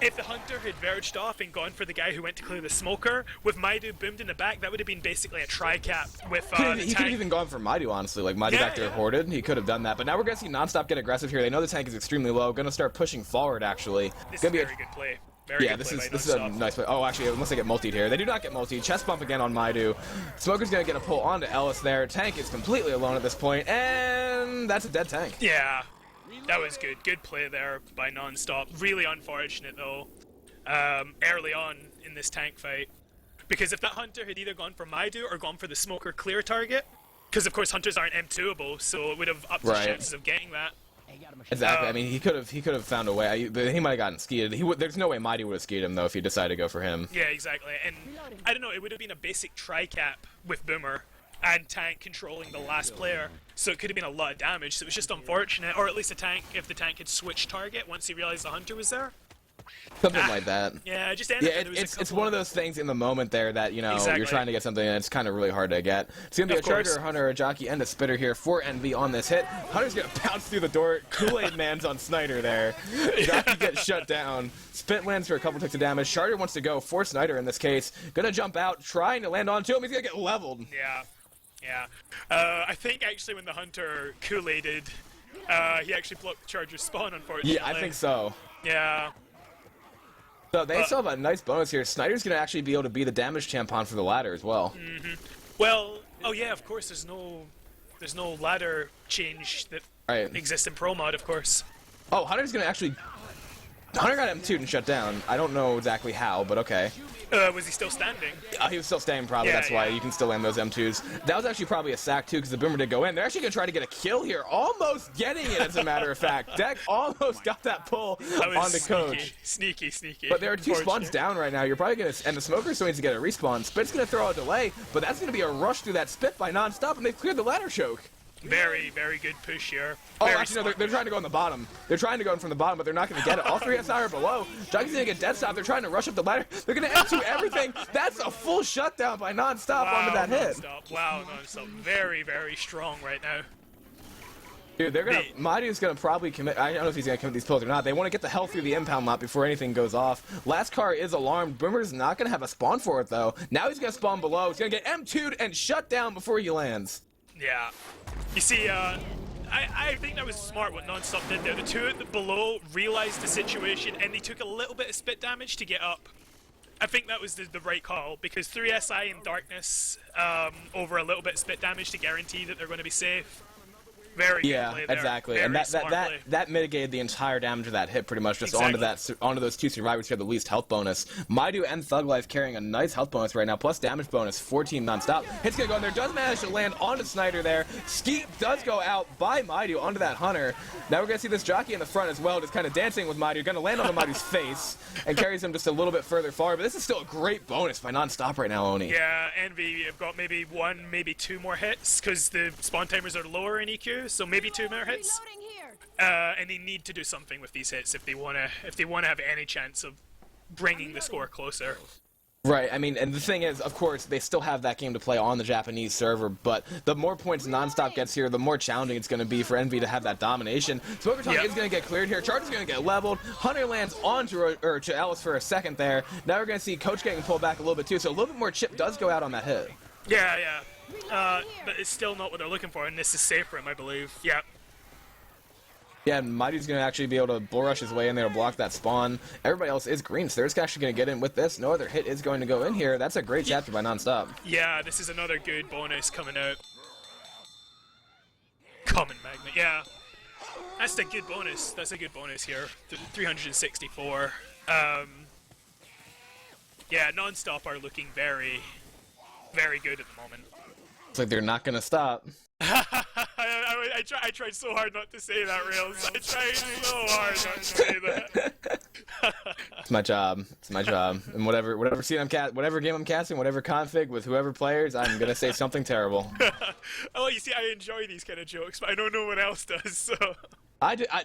If the Hunter had verged off and gone for the guy who went to clear the Smoker, with Maidu boomed in the back, that would have been basically a tri-cap with the Tank. He could have even gone for Maidu, honestly. Like, Maidu back there hoarded. He could have done that. But now we're going to see Non-Stop get aggressive here. They know the Tank is extremely low. Going to start pushing forward, actually. This is a very good play. This is a nice play. Oh, actually, unless they get multied here. They do not get multied. Chest bump again on Maidu. Smoker's going to get a pull onto Ellis there. Tank is completely alone at this point, and that's a dead Tank. Yeah, that was good. Good play there by Non-Stop. Really unfortunate, though, early on in this Tank fight. Because if that Hunter had either gone for Maidu or gone for the Smoker clear target, because, of course, Hunters aren't M2able, so it would have upped his chances of getting that. Exactly. I mean, he could have found a way. He might have gotten skied. There's no way Maidu would have skied him though if he decided to go for him. Yeah, exactly. And I don't know. It would have been a basic tri-cap with Boomer and Tank controlling the last player, so it could have been a lot of damage. So it was just unfortunate, or at least if the Tank had switched target once he realized the Hunter was there. Something like that. Yeah, just ended. It's one of those things in the moment there that, you know, you're trying to get something and it's kind of really hard to get. It's going to be a Charger, a Hunter, a Jockey, and a Spitter here for Envy on this hit. Hunter's going to bounce through the door. Kool-Aid Man's on Xnider there. Jockey gets shut down. Spit lands for a couple ticks of damage. Charger wants to go for Xnider in this case. Going to jump out, trying to land onto him. He's going to get leveled. Yeah. I think actually when the Hunter Kool-Aided, he actually blocked the Charger's spawn, unfortunately. Yeah, I think so. Yeah. So they still have a nice bonus here. Snyder's going to actually be able to be the damage tampon for the ladder as well. Well, oh yeah, of course. There's no ladder change that exists in Pro Mod, of course. Oh, Hunter's going to actually... Hunter got M2'd and shut down. I don't know exactly how, but okay. Was he still standing? He was still standing, probably. That's why you can still land those M2s. That was actually probably a sack, too, because the Boomer did go in. They're actually going to try to get a kill here. Almost getting it, as a matter of fact. Deck almost got that pull on the Coach. Sneaky. But there are two spawns down right now. You're probably going to... And the Smoker still needs to get a respawn. Spit's going to throw a delay, but that's going to be a rush through that Spit by Non-Stop, and they've cleared the ladder choke. Very, very good push here. Oh, actually, no, they're trying to go on the bottom. They're trying to go in from the bottom, but they're not going to get it. All three SI are below. Jockey's going to get dead stop. They're trying to rush up the ladder. They're going to M2 everything. That's a full shutdown by Non-Stop onto that hit. Wow, Non-Stop. Very, very strong right now. Dude, they're going to... Maidu's going to probably commit... I don't know if he's going to commit these pulls or not. They want to get the health through the impound lot before anything goes off. Last car is alarmed. Boomer's not going to have a spawn for it, though. Now he's going to spawn below. He's going to get M2'd and shut down before he lands. Yeah. You see, I think that was smart what Non-Stop did there. The two below realized the situation and they took a little bit of spit damage to get up. I think that was the right call, because 3 SI in darkness over a little bit of spit damage to guarantee that they're going to be safe. Very good play there. Exactly. Very And that mitigated the entire damage of that hit pretty much, just onto those two survivors who had the least health bonus. Maidu and Thug Life carrying a nice health bonus right now, plus damage bonus for Team Non-Stop. Hit's gonna go in there, does manage to land onto Xnider there. Skeet does go out by Maidu onto that Hunter. Now we're gonna see this Jockey in the front as well, just kind of dancing with Maidu, gonna land onto Maidu's face and carries him just a little bit further forward. But this is still a great bonus by Non-Stop right now, Oni. Yeah, Envy have got maybe one, maybe two more hits, because the spawn timers are lower in EQ, so maybe 2 more hits. And they need to do something with these hits if they want to have any chance of bringing the score closer. Right, I mean, and the thing is, of course, they still have that game to play on the Japanese server, but the more points Non-Stop gets here, the more challenging it's going to be for Envy to have that domination. Smoker Talk is going to get cleared here. Charger's going to get leveled. Hunter lands onto to Alice for a second there. Now we're going to see Coach getting pulled back a little bit too, so a little bit more chip does go out on that hit. Yeah. But it's still not what they're looking for, and this is safe for him, I believe. Yeah. Yeah, and Maidu's going to actually be able to bull rush his way in there to block that spawn. Everybody else is green, so they're just actually going to get in with this. No other hit is going to go in here. That's a great chapter by Non-Stop. Yeah, this is another good bonus coming out. Common Magnet, yeah. That's a good bonus. That's a good bonus here. 364. Yeah, Non-Stop are looking very, very good at the moment. It's like they're not gonna stop. I tried so hard not to say that, Rails. I tried so hard not to say that. It's my job. It's my job. And whatever scene whatever game I'm casting, whatever config with whoever players, I'm gonna say something terrible. Oh, you see, I enjoy these kind of jokes, but I know no one else does, so...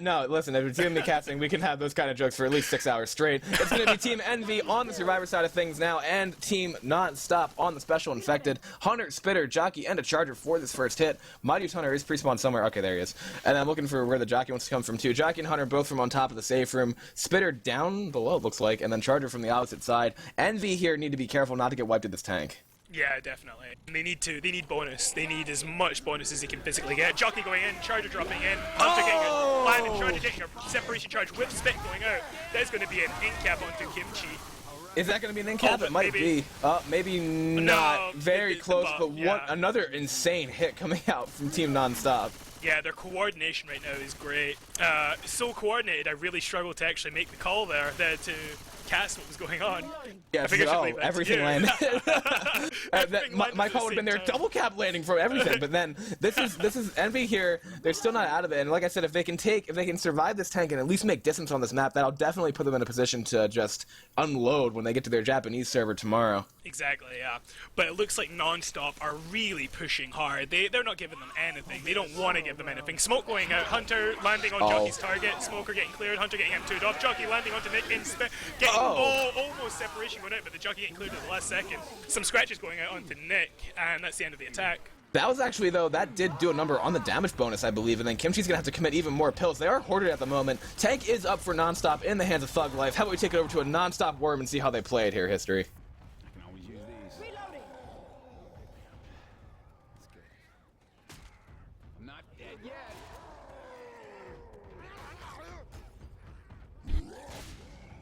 No, listen, if it's you and me casting, we can have those kind of jokes for at least 6 hours straight. It's going to be Team Envy on the Survivor side of things now, and Team Non-Stop on the Special Infected. Hunter, Spitter, Jockey, and a Charger for this first hit. Maidu's Hunter is pre-spawned somewhere. Okay, there he is. And I'm looking for where the Jockey wants to come from, too. Jockey and Hunter both from on top of the safe room. Spitter down below, it looks like, and then Charger from the opposite side. Envy here need to be careful not to get wiped at this tank. Yeah, definitely. And they need bonus. They need as much bonus as they can physically get. Jockey going in, Charger dropping in, Hunter getting a landing, Charger getting a separation charge with Spit going out. There's going to be an in-cap onto Kimchi. Is that going to be an in-cap? Oh, It might maybe. be. Maybe not. No, Very it's close, above, but yeah. another insane hit coming out from Team Non-Stop. Yeah, their coordination right now is great. So coordinated, I really struggled to actually make the call there to cast what was going on. Yeah, I think I should oh, leave that to everything you. landed. Everything my landed at call the would have been same there, time. double cap landing from everything. But then this is Envy here. They're still not out of it. And like I said, if they can survive this tank and at least make distance on this map, that'll definitely put them in a position to just unload when they get to their Japanese server tomorrow. Exactly, yeah. But it looks like Non-Stop are really pushing hard. They're not giving them anything. They don't want to give them anything. Smoke going out, Hunter landing on Jockey's target, Smoker getting cleared, Hunter getting M2'd off, Jockey landing onto Nick in getting almost separation going out, but the Jockey getting cleared at the last second. Some scratches going out onto Nick, and that's the end of the attack. That was actually, though, that did do a number on the damage bonus, I believe, and then Kimchi's going to have to commit even more pills. They are hoarded at the moment. Tank is up for Non-Stop in the hands of Thug Life. How about we take it over to a Non-Stop Worm and see how they play it here, History?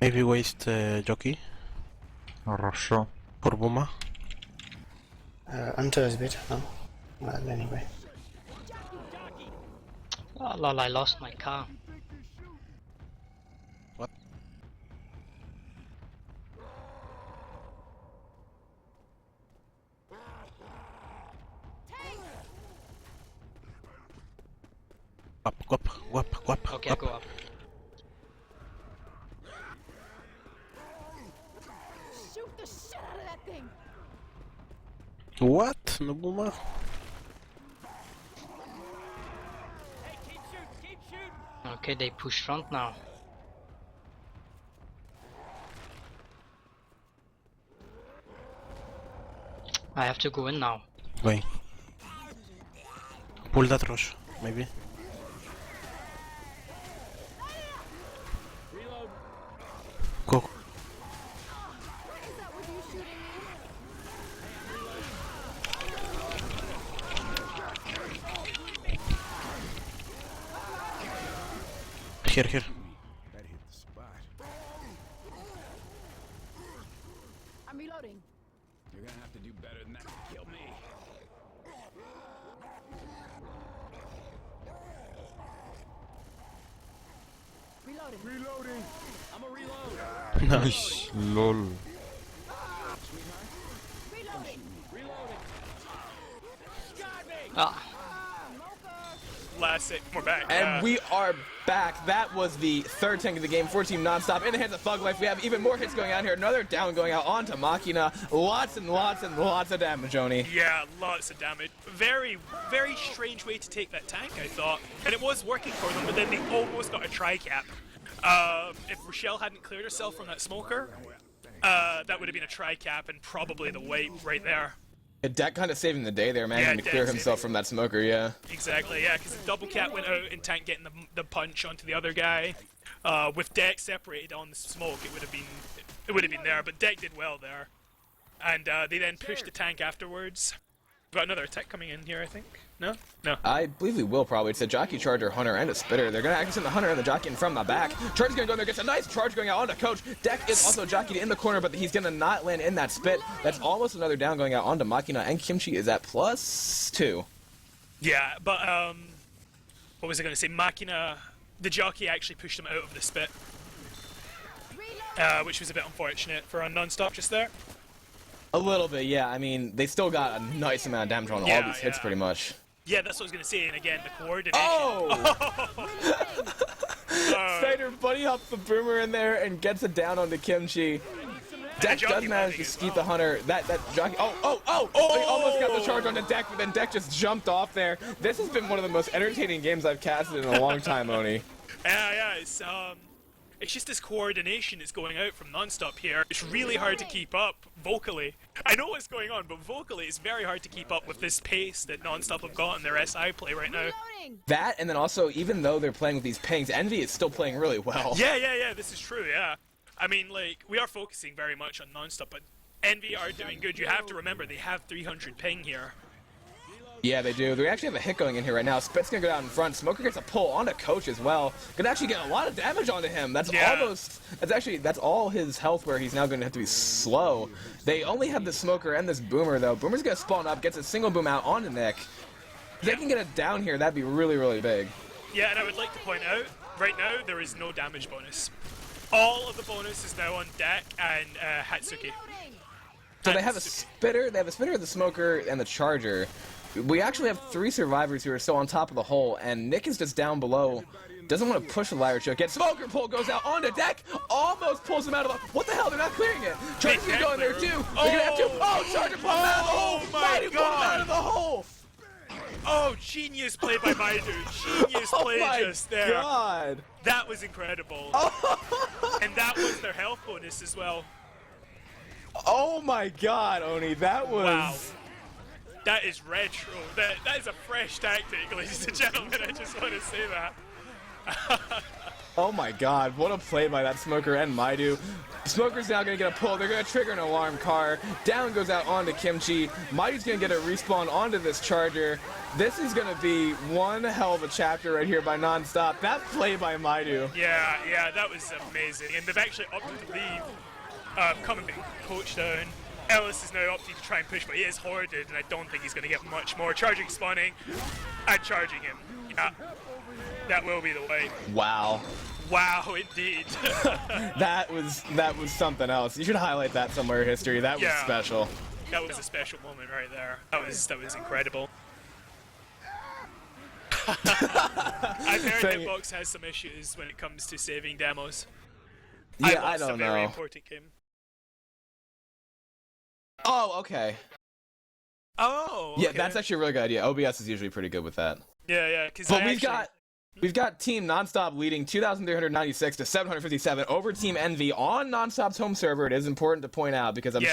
Maybe waste Jockey Хорошо. for Buma. Hunter is better, no? Well, anyway. Oh lol, I lost my car. What? Guap. Okay, I go up. Shoot the shit out of that thing! What? No Buma? Okay, they push front now. I have to go in now. Wait. Pull that rush, maybe. Go. What is that with you shooting me? Here. I'm reloading. You're gonna have to do better than that to kill me. Reloading. Reloading! I'm a reload! Nice. LOL. Reloading. Ah, Last set, we're back. And we are back. That was the third tank of the game for Team Non-Stop. In the hands of Thug Life, we have even more hits going out here. Another down going out onto Makina. Lots and lots and lots of damage, Oni. Yeah, lots of damage. Very, very strange way to take that tank, I thought. And it was working for them, but then they almost got a tri-cap. If Rochelle hadn't cleared herself from that smoker, that would have been a tri-cap and probably the wipe right there. Deck kind of saving the day there, managing to Deck clear himself saving. from that smoker, yeah. Exactly, yeah, because the double cap went out and Tank getting the punch onto the other guy. With Deck separated on the smoke, it would have been there, but Deck did well there. And they then pushed the tank afterwards. We've got another attack coming in here, I think. No? No. I believe we will probably. It's a Jockey, Charger, Hunter, and a Spitter. They're going to accent the Hunter and the Jockey in from the back. Charger's going to go in there, gets a nice charge going out onto Coach. Deck is also jockeyed in the corner, but he's going to not land in that spit. That's almost another down going out onto Makina, and Kimchi is at +2. Yeah, but what was I going to say? Makina, the jockey, actually pushed him out of the spit, which was a bit unfortunate for a non-stop just there. A little bit, yeah. I mean, they still got a nice amount of damage on all these hits, pretty much. Yeah, that's what I was going to say, and again, the coordination. Oh! Xnider bunny hops the boomer in there and gets it down onto Kimchi. Deck does manage to skeet the hunter. That jockey. Oh! He almost got the charge onto Deck, but then Deck just jumped off there. This has been one of the most entertaining games I've casted in a long time, Oni. Yeah, it's just this coordination is going out from non-stop here. It's really hard to keep up vocally. I know what's going on, but vocally it's very hard to keep up with this pace that non-stop have got in their SI play right now. That, and then also, even though they're playing with these pings, Envy is still playing really well. Yeah, this is true, yeah. I mean, like, we are focusing very much on non-stop, but Envy are doing good. You have to remember, they have 300 ping here. Yeah, they do. They actually have a hit going in here right now. Spit's gonna go down in front. Smoker gets a pull onto Coach as well. Gonna actually get a lot of damage onto him. That's that's all his health where he's now gonna have to be slow. They only have the Smoker and this Boomer though. Boomer's gonna spawn up, gets a single boom out onto Nick. If they can get it down here, that'd be really, really big. Yeah, and I would like to point out, right now, there is no damage bonus. All of the bonus is now on Deck and Hantsuki. So they have a Spitter, the Smoker, and the Charger. We actually have 3 survivors who are still on top of the hole, and Nick is just down below. Doesn't want to push the ladder choke. Get Smoker pull goes out onto Deck. Almost pulls him out of the. What the hell? They're not clearing it. Charger's gonna go in there too. They're gonna have to. Oh, Charger pulled him out of the hole. My Maidu pulled him out of the hole. Oh, genius play by Maidu. Genius play just there. Oh my God. That was incredible. And that was their health bonus as well. Oh my God, Oni. That was. Wow. That is retro. That is a fresh tactic, ladies and gentlemen. I just want to say that. Oh my God, what a play by that Smoker and Maidu. Smoker's now gonna get a pull. They're gonna trigger an alarm car. Down goes out onto Kimchi. Maidu's gonna get a respawn onto this Charger. This is gonna be one hell of a chapter right here by Non-Stop. That play by Maidu. Yeah, that was amazing. And they've actually opted to leave, coming Coach down. Ellis is now opting to try and push, but he is hoarded, and I don't think he's going to get much more. Charging, spawning, and charging him. Yeah, that will be the way. Wow. Wow, indeed. that was something else. You should highlight that somewhere in history. That was special. That was a special moment right there. That was incredible. I've heard Hitbox has some issues when it comes to saving demos. Yeah, I don't know. It's a very important game. Oh, okay. Oh, okay. Yeah, that's actually a really good idea. OBS is usually pretty good with that. Yeah, because we've got Team Non-Stop leading 2,396 to 757 over Team Envy on Non-Stop's home server. It is important to point out because I'm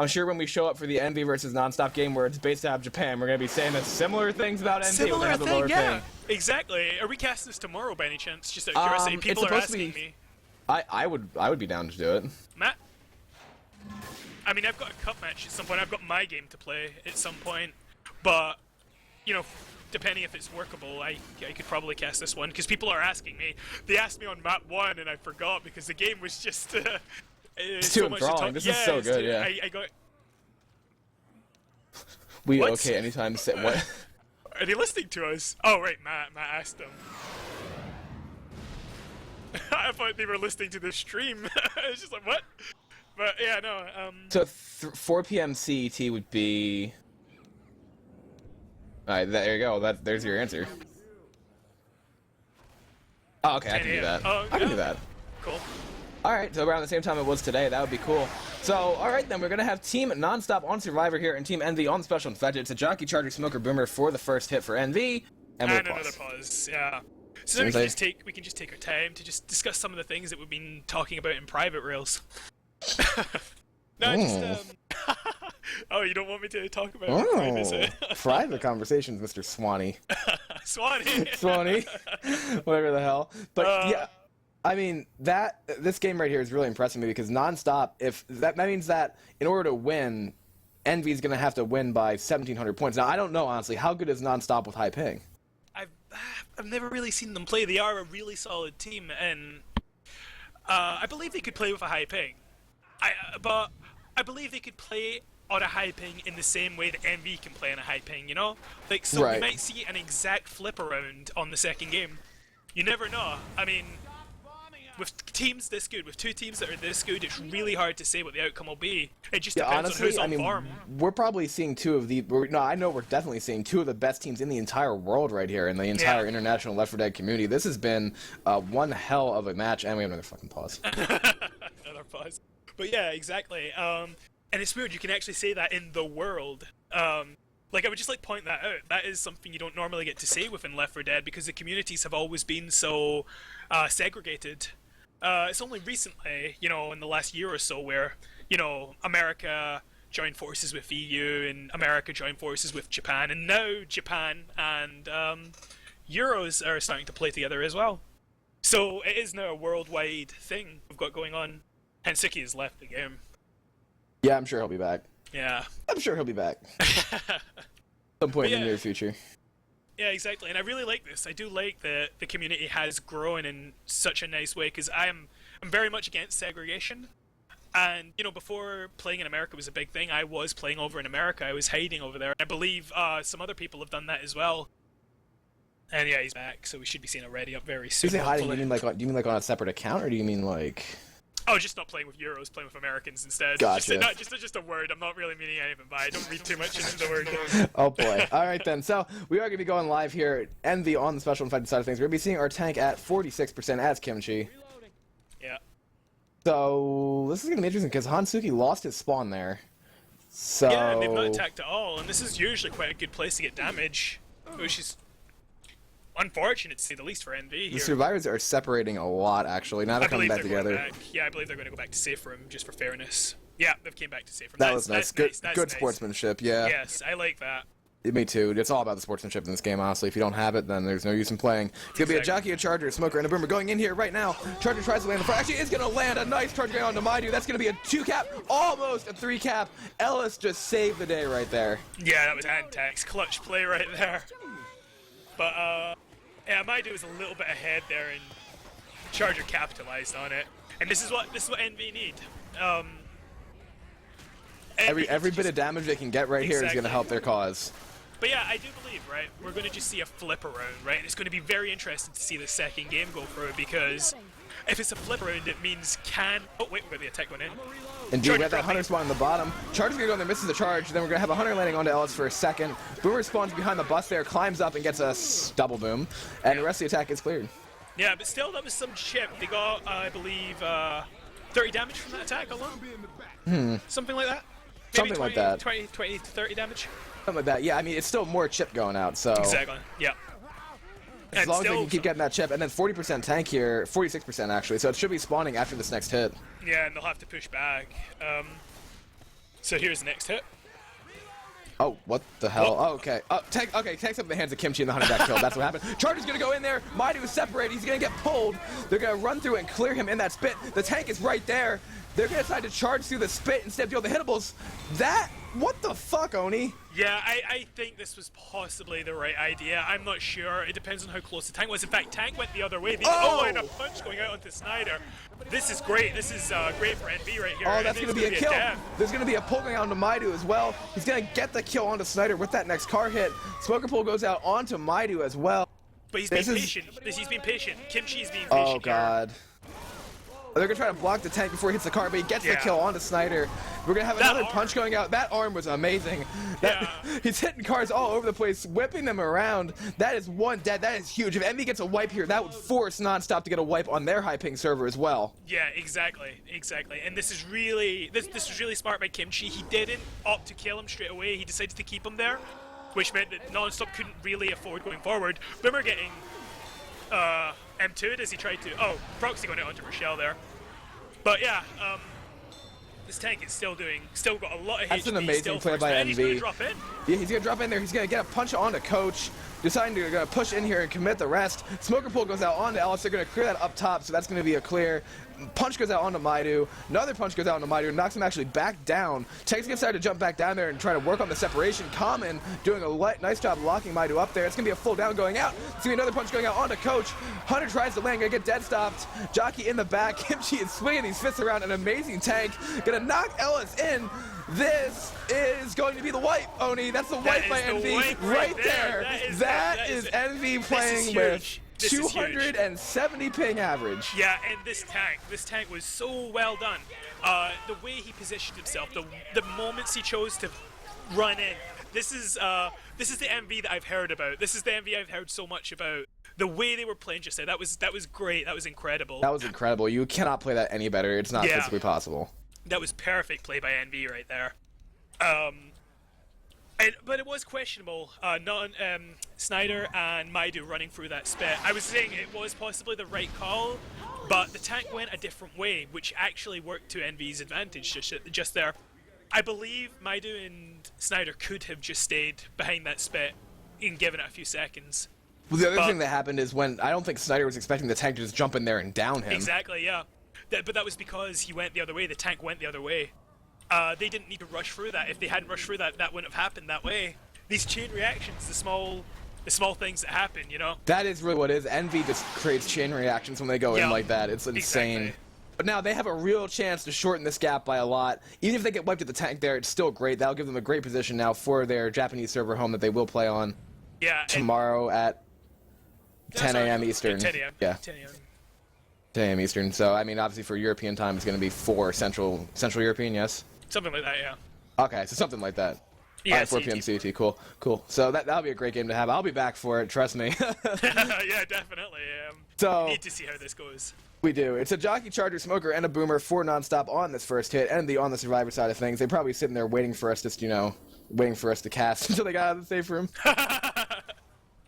sure when we show up for the Envy versus Non-Stop game where it's based out of Japan, we're gonna be saying the similar things about Envy. Similar thing, yeah. Exactly. Are we casting this tomorrow by any chance? Just out of curiosity, people are asking me. I would be down to do it. Matt? I mean, I've got a cup match at some point. I've got my game to play at some point, but you know, depending if it's workable, I could probably cast this one because people are asking me. They asked me on map 1, and I forgot because the game was just it's too enthralling. This is so good. Yeah. I got. We okay anytime. What? Are they listening to us? Oh right, Matt asked them. I thought they were listening to the stream. It's just like what? But yeah, no. So 4 p.m. CET would be. All right, there you go. There's your answer. Oh, okay, I can do that. I can do that. Cool. All right, so around the same time it was today, that would be cool. So, all right, then we're gonna have Team Non-Stop on Survivor here and Team Envy on Special and Fetch. It's a Jockey, Charger, Smoker, Boomer for the first hit for Envy, and we'll pause. Another pause. Yeah. So then we can just take our time to just discuss some of the things that we've been talking about in private rails. No, just oh, you don't want me to talk about it? Private conversations, Mr. Swanee. Swanee, whatever the hell. But yeah, I mean this game right here is really impressing me because Non-Stop. If that means that in order to win, Envy's gonna have to win by 1,700 points. Now I don't know honestly how good is Non-Stop with high ping. I've never really seen them play. They are a really solid team, and I believe they could play with a high ping. But I believe they could play on a high ping in the same way that NV can play on a high ping, you know? Like, so Right. we might see an exact flip around on the second game. You never know. I mean, with teams this good, with two teams that are this good, it's really hard to say what the outcome will be. It just depends on who's on form. we're probably seeing two of the. I know we're definitely seeing two of the best teams in the entire world right here in the entire international Left 4 Dead community. This has been one hell of a match, and we have another fucking pause. Another pause. But yeah, exactly. And it's weird, you can actually say that in the world. Like, I would just like point that out. That is something you don't normally get to say within Left 4 Dead because the communities have always been so segregated. It's only recently, you know, in the last year or so where, you know, America joined forces with EU and America joined forces with Japan, and now Japan and Euros are starting to play together as well. So it is now a worldwide thing we've got going on. Hantsuki has left the game. Yeah, I'm sure he'll be back. Yeah. I'm sure he'll be back. Some point in the near future. Yeah, exactly, and I really like this. I do like that the community has grown in such a nice way, because I'm very much against segregation. And, you know, before playing in America was a big thing, I was playing over in America. I was hiding over there. I believe some other people have done that as well. And yeah, he's back, so we should be seeing a ready up very soon. You say hiding? Do hopefully. you mean like on a separate account, or do you mean like? Oh, just not playing with Euros, playing with Americans instead. Gotcha. Just a word. I'm not really meaning anything by it. Don't read too much into the word. Oh boy. Alright then, so we are going to be going live here at N0n on the special and fighting side of things. We're going to be seeing our tank at 46% as Kimchi. Yeah. So, this is going to be interesting because Hantsuki lost his spawn there. So... Yeah, and they've not attacked at all, and this is usually quite a good place to get damage, which is unfortunate to say the least for NV here. The survivors are separating a lot, actually. Now they're coming back together. Yeah, I believe they're going to go back to safe room just for fairness. Yeah, they've came back to safe room. That was nice. Good nice. sportsmanship, yeah. Yes, I like that. Me too. It's all about the sportsmanship in this game, honestly. If you don't have it, then there's no use in playing. It's going to be a jockey, a charger, a smoker, and a boomer going in here right now. Charger tries to land the front. Actually, is going to land a nice charge going on to Maidu. That's going to be a 2-cap, almost a 3-cap. Ellis just saved the day right there. Yeah, that was Antax. Clutch play right there. But, yeah, Maidu was a little bit ahead there, and Charger capitalized on it. And this is what NV need. Every bit of damage they can get right here is going to help their cause. But yeah, I do believe, right, we're going to just see a flip around, right? And it's going to be very interesting to see the second game go through, because if it's a flip around, it means oh wait, where the attack went in. Indeed, we have that Hunter spawn on the bottom. Charger's going to go in there, misses the charge. Then we're going to have a Hunter landing onto Ellis for a second. Boomer spawns behind the bus there, climbs up and gets a double boom. And the rest of the attack is cleared. Yeah, but still, that was some chip. They got, I believe, 30 damage from that attack alone? Something like that? Maybe Something like that. 20 to 30 damage? Something like that. Yeah, I mean, it's still more chip going out, so... Exactly, yeah. As long as they can keep getting that chip, and then 40% tank here, 46% actually, so it should be spawning after this next hit. Yeah, and they'll have to push back. So here's the next hit. Oh, what the hell? Oh, okay. Tank's up in the hands of Kimchi and the Hunter got killed. That's what happened. Charger's gonna go in there. Maidu is separated. He's gonna get pulled. They're gonna run through and clear him in that spit. The tank is right there. They're gonna decide to charge through the spit instead of deal the hittables. What the fuck, Oni? Yeah, I think this was possibly the right idea. I'm not sure. It depends on how close the tank was. In fact, tank went the other way. And a punch going out onto Xnider. This is great. This is great for NV right here. Oh, that's going to be a kill. There's going to be a pull going on to Maidu as well. He's going to get the kill onto Xnider with that next car hit. Smoker pull goes out onto Maidu as well. But he's being patient. He's being patient. Kimchi's being patient. Oh, God. They're going to try to block the tank before he hits the car, but he gets the kill onto Xnider. We're going to have another punch going out. That arm was amazing. He's hitting cars all over the place, whipping them around. That is one dead. That is huge. If Envy gets a wipe here, that would force Nonstop to get a wipe on their high ping server as well. Yeah, exactly. And this is really this was really smart by Kimchi. He didn't opt to kill him straight away. He decided to keep him there, which meant that Nonstop couldn't really afford going forward. Boomer getting M2'd as he tried to... Oh, Proxy going out onto Rochelle there. But yeah, this tank is still got a lot of HP. That's an amazing play by NV. He's going to drop in. Yeah, he's going to drop in there. He's going to get a punch onto Coach, deciding to push in here and commit the rest. Smoker pull goes out onto Ellis. They're going to clear that up top, so that's going to be a clear. punch goes out onto Maidu. Another punch goes out onto Maidu, knocks him actually back down. Tanks gets decided to jump back down there and try to work on the separation. Common doing a nice job locking Maidu up there. It's going to be a full down going out. It's going to be another punch going out onto Coach. Hunter tries to land, going to get dead stopped. Jockey in the back. Kimchi is swinging these fists around. An amazing tank. Going to knock Ellis in. This is going to be the wipe, Oni. That's the wipe by N0n right there. That is N0n playing with 270 ping average. Yeah, and this tank was so well done. The way he positioned himself, the moments he chose to run in. This is the N0n that I've heard about. This is the N0n I've heard so much about. The way they were playing just there, that was great. That was incredible. That was incredible. You cannot play that any better. It's not physically possible. That was perfect play by N0n right there. But it was questionable. Xnider and Maidu running through that spit. I was saying it was possibly the right call, but the tank went a different way, which actually worked to N0n's advantage just there. I believe Maidu and Xnider could have just stayed behind that spit and given it a few seconds. Well, the other thing that happened is when I don't think Xnider was expecting the tank to just jump in there and down him. Exactly, yeah. But that was because he went the other way. The tank went the other way. They didn't need to rush through that. If they hadn't rushed through that, that wouldn't have happened that way. These chain reactions, the small things that happen, you know. That is really what it is. N0n just creates chain reactions when they go in like that. It's insane. Exactly. But now they have a real chance to shorten this gap by a lot. Even if they get wiped at the tank there, it's still great. That'll give them a great position now for their Japanese server home that they will play on tomorrow at 10 a.m. Eastern. 10 a.m. Yeah. 10 a.m. 10 a.m. Eastern. So, I mean, obviously for European time, it's going to be 4 Central European, yes? Something like that, yeah. Okay, so something like that. Yeah, Alright, 4 p.m. CET. Cool. So that'll be a great game to have. I'll be back for it, trust me. Yeah, definitely. So we need to see how this goes. We do. It's a jockey, charger, smoker, and a boomer for nonstop on this first hit, and on the survivor side of things. They're probably sitting there waiting for us to cast until they got out of the safe room.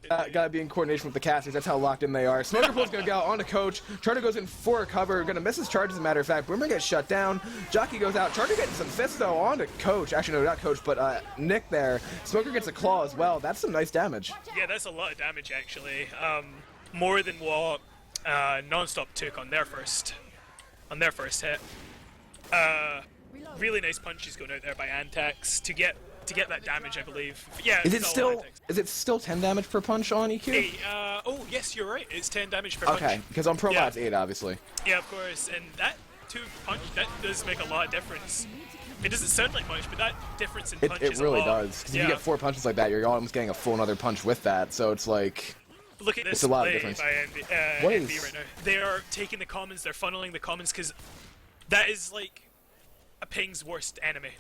Gotta be in coordination with the casters. That's how locked in they are. Smoker Pool's gonna go on to Coach. Charger goes in for a cover. Gonna miss his charge, as a matter of fact. Boomer gets shut down. Jockey goes out. Charger getting some fists, though, on to Coach. Actually, no, not Coach, but Nick there. Smoker gets a claw as well. That's some nice damage. Yeah, that's a lot of damage, actually. More than what Nonstop took on their first hit. Really nice punches going out there by Antax to get that damage, I believe. Yeah. Is it still 10 damage per punch on EQ? Hey, oh yes, you're right. It's 10 damage per punch. Okay, because on Pro it's 8, obviously. Yeah, of course. And that 2 punch, that does make a lot of difference. It doesn't sound like much, but that difference in punch it is really a lot. does. Because if you get 4 punches like that, you're almost getting a full another punch with that. So it's like. Look at this it's a lot of play difference. by N0n right now. They are taking the commons, they're funneling the commons, because that is like a ping's worst enemy.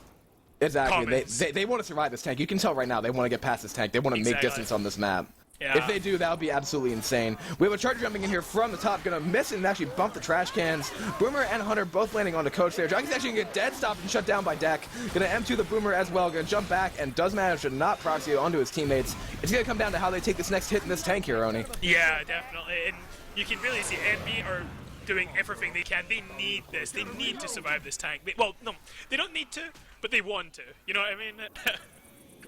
Exactly. They want to survive this tank. You can tell right now they want to get past this tank. They want to make distance on this map. Yeah. If they do, that would be absolutely insane. We have a charger jumping in here from the top, gonna miss it and actually bump the trash cans. Boomer and Hunter both landing on the Coach there. Jockey's actually gonna get dead stopped and shut down by Deck. Gonna M2 the Boomer as well. Gonna jump back and does manage to not proxy it onto his teammates. It's gonna come down to how they take this next hit in this tank here, Oni. Yeah, definitely. And you can really see N0n are doing everything they can. They need this. They need to survive this tank. Well, no, they don't need to, but they want to. You know what I mean?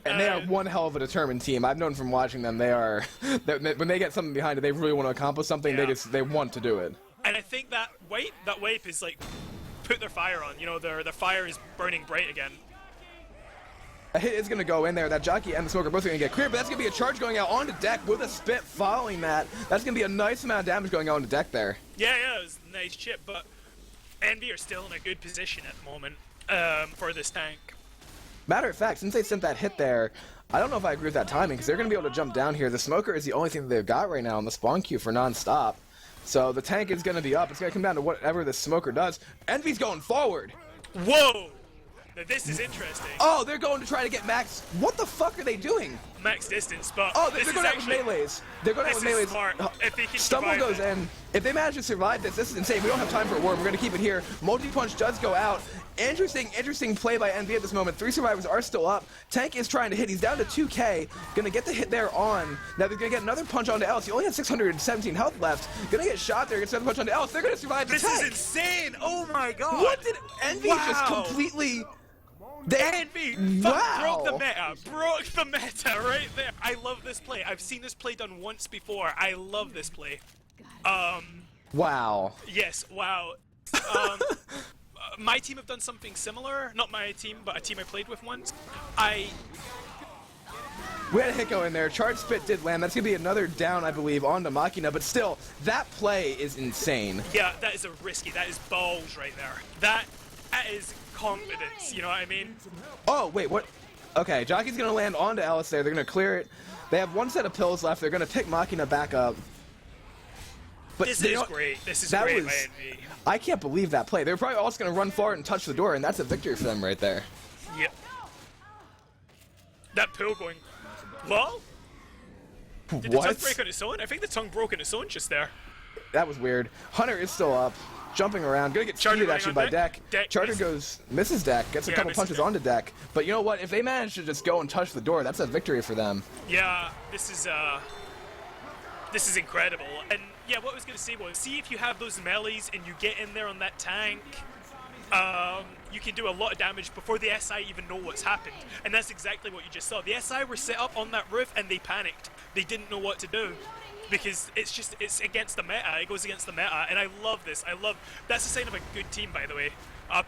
And they are one hell of a determined team. I've known from watching them, when they get something behind it, they really want to accomplish something. Yeah. They want to do it. And I think that wipe is like put their fire on. You know, their fire is burning bright again. A hit is going to go in there. That Jockey and the Smoker both are going to get clear, but that's going to be a charge going out onto Deck with a spit following that. That's going to be a nice amount of damage going on to Deck there. Yeah, it was a nice chip, but N0n are still in a good position at the moment for this tank. Matter of fact, since they sent that hit there, I don't know if I agree with that timing, because they're going to be able to jump down here. The Smoker is the only thing that they've got right now on the spawn queue for non-stop. So the tank is going to be up. It's going to come down to whatever the Smoker does. N0n's going forward. Whoa! Now this is interesting. Oh, they're going to try to get max. What the fuck are they doing? Max distance, but oh, they're going out with melees. They're going out with melees. Smart. If they can Stumble goes in. If they manage to survive this is insane. We don't have time for a war. We're going to keep it here. Multi-punch does go out. Interesting play by N0n at this moment. 3 survivors are still up. Tank is trying to hit. He's down to 2k. Gonna get the hit there on. Now they're gonna get another punch onto Ellis. He only has 617 health left. Gonna get shot there. Gets another punch onto Ellis. They're gonna survive the tank. This is insane. Oh my god. What did N0n just completely... N0n broke the meta. Broke the meta right there. I love this play. I've seen this play done once before. I love this play. Wow. Yes, wow. My team have done something similar. Not my team, but a team I played with once. We had a Hiko in there. Charge Spit did land. That's going to be another down, I believe, onto Makina. But still, that play is insane. Yeah, that is a risky. That is balls right there. That is confidence. You know what I mean? Oh, wait, what? Okay, Jockey's going to land onto Alice there. They're going to clear it. They have one set of pills left. They're going to pick Makina back up. But This is great. This is that great was- by NV. I can't believe that play. They're probably also going to run forward and touch the door, and that's a victory for them right there. Yep. That pill going. Lol? Did the tongue What? break on its own? I think the tongue broke on its own just there. That was weird. Hunter is still up, jumping around, gonna get Charger cheated running actually on by deck. deck. Deck Charger miss. misses deck, gets a Yeah, couple misses punches deck. onto deck. But you know what? If they manage to just go and touch the door, that's a victory for them. Yeah, this is incredible. And yeah, what I was gonna say was, see if you have those melees and you get in there on that tank, you can do a lot of damage before the SI even know what's happened. And that's exactly what you just saw. The SI were set up on that roof and they panicked. They didn't know what to do. Because it's against the meta. It goes against the meta. And I love this. That's a sign of a good team, by the way.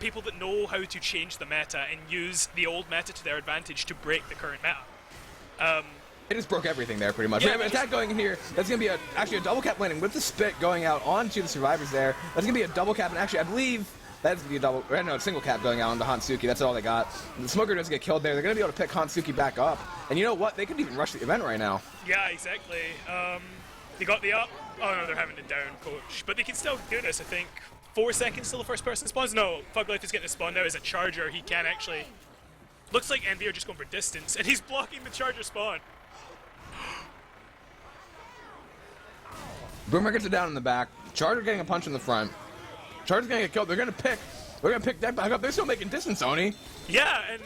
People that know how to change the meta and use the old meta to their advantage to break the current meta. It just broke everything there pretty much. Yeah, We have an attack going in here. That's gonna be actually a double cap landing with the spit going out onto the survivors there. That's gonna be a double cap, and actually I believe that's gonna be a double, no, single cap going out onto Hantsuki. That's all they got. The smoker doesn't get killed there. They're gonna be able to pick Hantsuki back up. And you know what? They could even rush the event right now. Yeah, exactly. They got the up. Oh no, they're having a down coach. But they can still do this, I think. 4 seconds till the first person spawns? No, Fuglife is getting a spawn now as a charger. He can actually. Looks like NV are just going for distance, and he's blocking the charger spawn. Boomer gets it down in the back. Charger getting a punch in the front. Charger's gonna get killed. They're gonna pick deck back up. They're still making distance, Oni. Yeah, and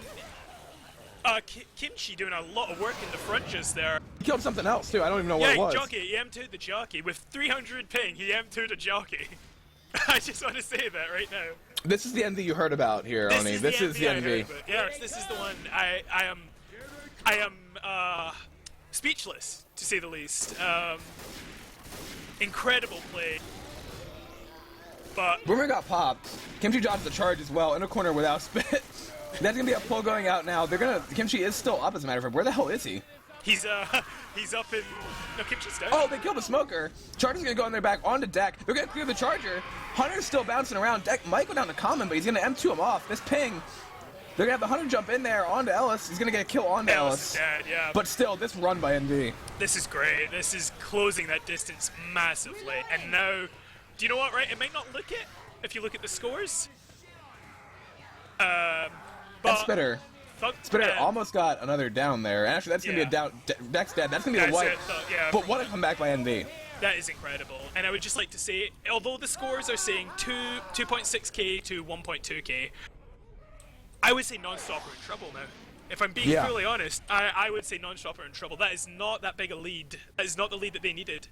Kimchi doing a lot of work in the front just there. He killed something else too. I don't even know what Yeah, it was. jockey. He M2'd the jockey with 300 ping. He M2'd a jockey. I just want to say that right now. This is the NV you heard about here, Oni. This is the I heard NV. about. Yes, this is the one. I am speechless to say the least. Incredible play. But Boomer got popped. Kimchi dodged the charge as well in a corner without spit. That's gonna be a pull going out now. Kimchi is still up as a matter of fact. Where the hell is he? he's up in. No, Kimchi's down. Oh, they killed the smoker. Charger's gonna go in there back onto deck. They're gonna clear the charger. Hunter's still bouncing around. Deck might go down to common, but he's gonna M2 him off. This ping. They're gonna have the Hunter jump in there onto Ellis. He's gonna get a kill onto Ellis is Ellis. dead, yeah. But still, this run by NV. This is great. This is closing that distance massively. And now, do you know what, right? It might not look it if you look at the scores. And But Spitter. Spitter almost got another down there. And actually, that's gonna be a down. Deck's dead. That's gonna be the That's wipe. it, yeah. But what a comeback by NV. That is incredible. And I would just like to say, although the scores are saying 2.6k to 1.2k, I would say Non-Stop are in trouble now. If I'm being fully honest, I would say Non-Stop are in trouble. That is not that big a lead. That is not the lead that they needed.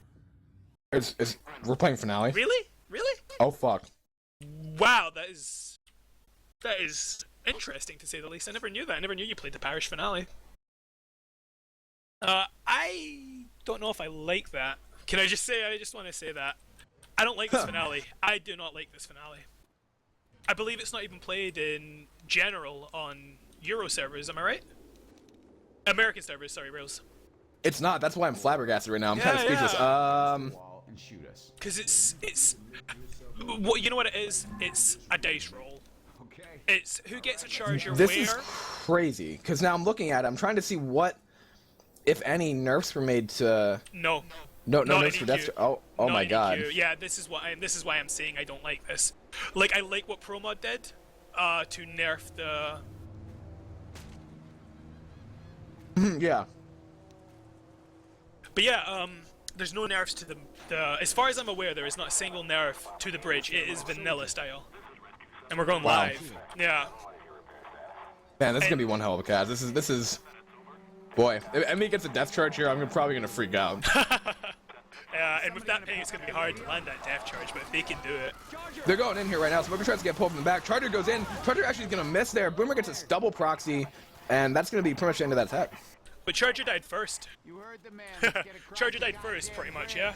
We're playing finale. Really? Really? Oh fuck. Wow, that is interesting to say the least. I never knew that. I never knew you played the parish finale. I don't know if I like that. Can I just say, I just want to say that. I don't like this finale. I do not like this finale. I believe it's not even played in general on Euro servers, am I right? American servers, sorry, Rails. It's not. That's why I'm flabbergasted right now. I'm Yeah, kind of speechless. yeah. Wall and shoot us. Because it's well, you know what it is? It's a dice roll. Okay. It's who gets a charger This where. is crazy. Because now I'm looking at it. I'm trying to see what, if any, nerfs were made to. No. No Not nerfs for any Death. Q. Oh Not my any god. Q. Yeah, this is why I'm saying I don't like this. Like I like what ProMod did, to nerf the. Yeah. But yeah, there's no nerfs to the. As far as I'm aware, there is not a single nerf to the bridge. It is vanilla style, and we're going Wow. live. Yeah. Man, this is gonna be one hell of a cast. This is. Boy, if Emmy gets a death charge here, I'm probably gonna freak out. And with that ping, it's gonna be hard to land that death charge, but if they can do it. They're going in here right now. Smoker tries to get pulled from the back. Charger goes in. Charger actually is gonna miss there. Boomer gets a double proxy, and that's gonna be pretty much the end of that attack. But Charger died first. You heard the man. Let's get across Charger the died first, goddamn pretty much, line. yeah.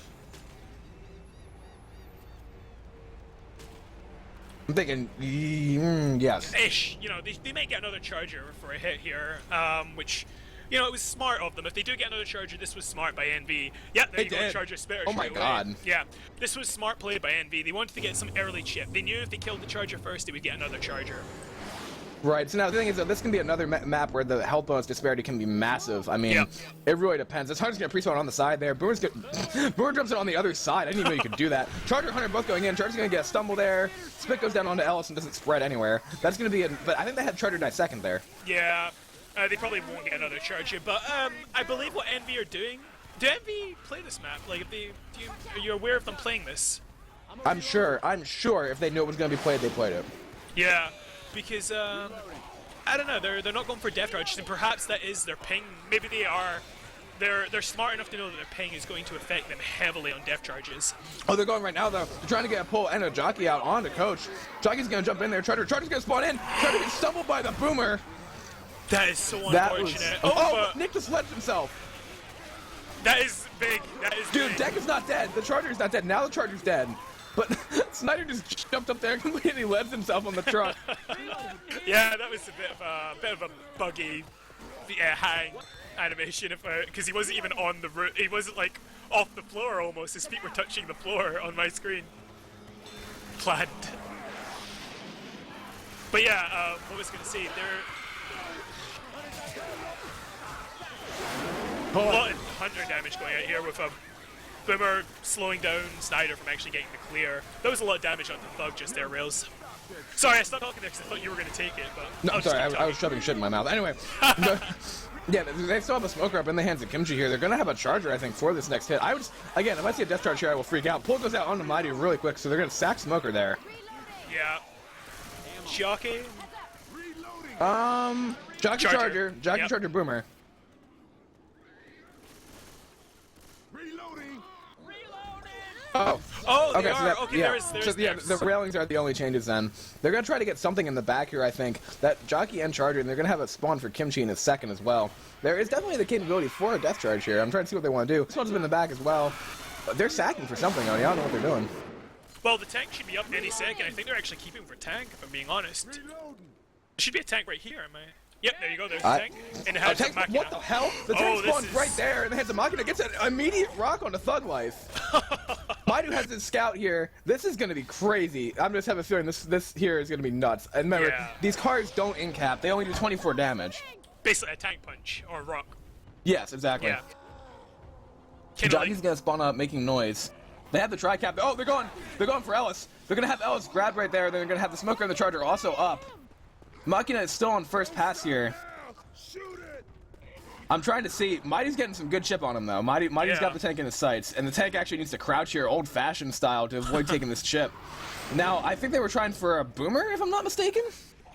I'm thinking, yes. Ish. You know, they might get another charger for a hit here, which, you know, it was smart of them. If they do get another charger, this was smart by NV. Yeah, there They you go, did. charger spitter. Oh my straight away. God. Yeah, this was smart play by NV. They wanted to get some early chip. They knew if they killed the charger first, they would get another charger. Right, so now the thing is that this can be another map where the health bonus disparity can be massive. I mean, it really depends. This Hunter's gonna pre-spawn on the side there. Boomer's Boomer jumps in on the other side. I didn't even know you could do that. Charger and Hunter both going in. Charger's gonna get a stumble there. Spit goes down onto Ellis and doesn't spread anywhere. That's gonna be but I think they had Charger die second there. Yeah, they probably won't get another charger, but I believe what NV are doing. Do NV play this map? Like, if are you aware of them playing this? I'm sure if they knew it was gonna be played, they played it. Yeah, because I don't know, they're not going for depth charges, and perhaps that is their ping. Maybe they are. They're smart enough to know that their ping is going to affect them heavily on depth charges. Oh, they're going right now though. They're trying to get a pull and a jockey out onto Coach. Jockey's gonna jump in there. Charger's gonna spawn in. Charger gets stumbled by the Boomer. That is so That was. unfortunate. Oh, Nick just ledged himself. That is big. That is Dude, big. Deck is not dead. The Charger's not dead. Now the Charger's dead. But Xnider just jumped up there and completely ledged himself on the truck. Yeah, that was a bit of a buggy hang animation, because he wasn't even on the route. He wasn't like off the floor almost. His feet were touching the floor on my screen. Planned. But yeah, what was I going to say? A lot of Hunter damage going out here with a Boomer slowing down Xnider from actually getting the clear. That was a lot of damage on the Thug just there, Rails. Sorry, I stopped talking there because I thought you were going to take it, but... No, I'm sorry, I was shoving shit in my mouth. Anyway, yeah, they still have a smoker up in the hands of Kimchi here. They're going to have a charger, I think, for this next hit. Again, if I see a death charge here, I will freak out. Pull goes out onto Maidu really quick, so they're going to sack smoker there. Yeah. Jockey? Jockey Charger. Jockey Yep. Charger Boomer. Oh. Oh, they Okay, are. so Okay, yeah. there's The railings are the only changes then. They're going to try to get something in the back here, I think. That Jockey and Charger, and they're going to have a spawn for Kimchi in a second as well. There is definitely the capability for a death charge here. I'm trying to see what they want to do. This one's been in the back as well. But they're sacking for something, Oni. I don't know what they're doing. Well, the tank should be up any second. I think they're actually keeping for tank, if I'm being honest. There should be a tank right here, am I? Yep, there you go, there's the tank. In the hands of Makina. What the hell? The tank this spawned is- right there in the hands of Makina. Gets an immediate rock onto Thug Life. Maidu has his scout here. This is going to be crazy. I'm just having a feeling this here is going to be nuts. And remember, Yeah. these cars don't in-cap. They only do 24 damage. Basically a tank punch, or rock. Yes, exactly. Yeah. Kinda Jockey's like, going to spawn up making noise. They have the tri-cap. Oh, they're going for Ellis. They're going to have Ellis grabbed right there. They're going to have the smoker and the charger also up. Makina is still on first pass here. I'm trying to see. Maidu's getting some good chip on him, though. Maidu's got the tank in his sights, and the tank actually needs to crouch here old-fashioned style to avoid taking this chip. Now, I think they were trying for a Boomer, if I'm not mistaken.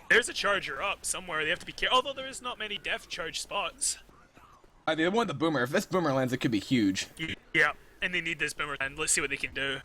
there's a charger up somewhere. They have to be careful. Although there is not many depth charge spots. They want the Boomer. If this Boomer lands, it could be huge. Yeah, and they need this Boomer, and let's see what they can do.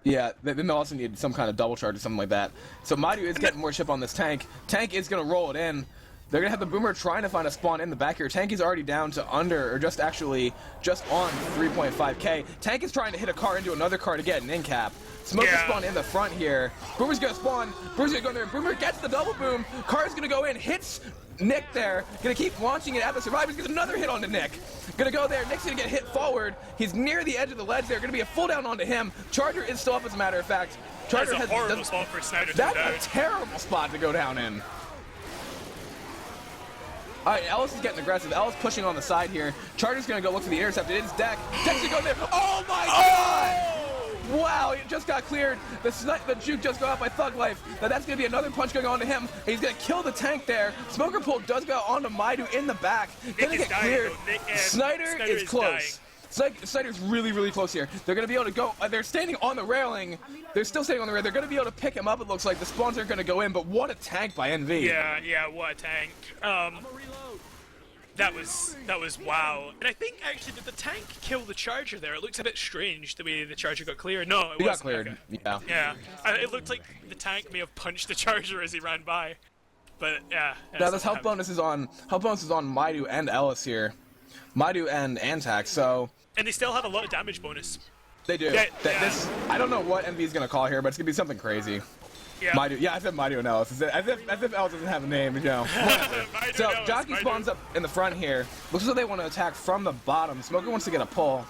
Yeah, then they'll also need some kind of double charge or something like that. So Maidu is getting more chip on this tank. Tank is going to roll it in. They're going to have the Boomer trying to find a spawn in the back here. Tank is already down to under, or just on 3.5k. Tank is trying to hit a car into another car to get an in cap. Smoke is spawn in the front here. Boomer's going to spawn. Boomer's going to go in there. Boomer gets the double boom. Car's going to go in, hits Nick there. Going to keep launching it at the survivors. Gets another hit onto Nick. Going to go there. Nick's going to get hit forward. He's near the edge of the ledge there. Going to be a full down onto him. Charger is still up, as a matter of fact. Charger That's a horrible spot for Xnider to go down. That's a terrible spot to go down in. Alright, Ellis is getting aggressive. Ellis pushing on the side here. Charger's gonna go look for the intercept. It is Deck. Deck's gonna go there. Oh my god! Wow, it just got cleared. The juke just got out by Thug Life. Now that's gonna be another punch going on to him. He's gonna kill the tank there. Smoker Pull does go onto Maidu in the back. Gonna get cleared. Xnider is close. Snyder's really, really close here. They're going to be able to go. They're standing on the railing. They're still standing on the rail. They're going to be able to pick him up, it looks like. The spawns aren't going to go in, but what a tank by NV. Yeah, what a tank. That was wow. And I think, actually, did the tank kill the charger there? It looks a bit strange, the way the charger got cleared. No, it wasn't. He got cleared, okay. yeah. Yeah, it looked like the tank may have punched the charger as he ran by. But, yeah. Now, this health bonus is on Maidu and Ellis here. Maidu and Antax, so... And they still have a lot of damage bonus. They do. Yeah. I don't know what NV is going to call here, but it's going to be something crazy. Yeah. Maidu. Yeah, I said Maidu and Ellis. As if Ellis doesn't have a name, you know. Maidu, So Ellis, Jockey Maidu. spawns up in the front here. Looks like they want to attack from the bottom. Smoker wants to get a pull.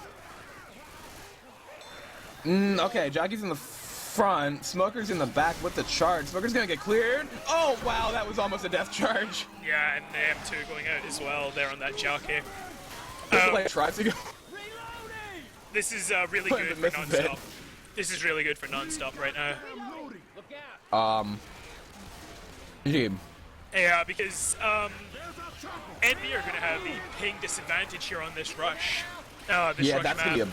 Okay, Jockey's in the front. Smoker's in the back with the charge. Smoker's gonna get cleared. Oh wow, that was almost a death charge. Yeah, and the M2 going out as well there on that jockey. Like tries to go. This is really But good it for misses it. non-stop. This is really good for non-stop right now. Jeeb. Yeah, because Envy are going to have the ping disadvantage here on this rush. This Yeah, rush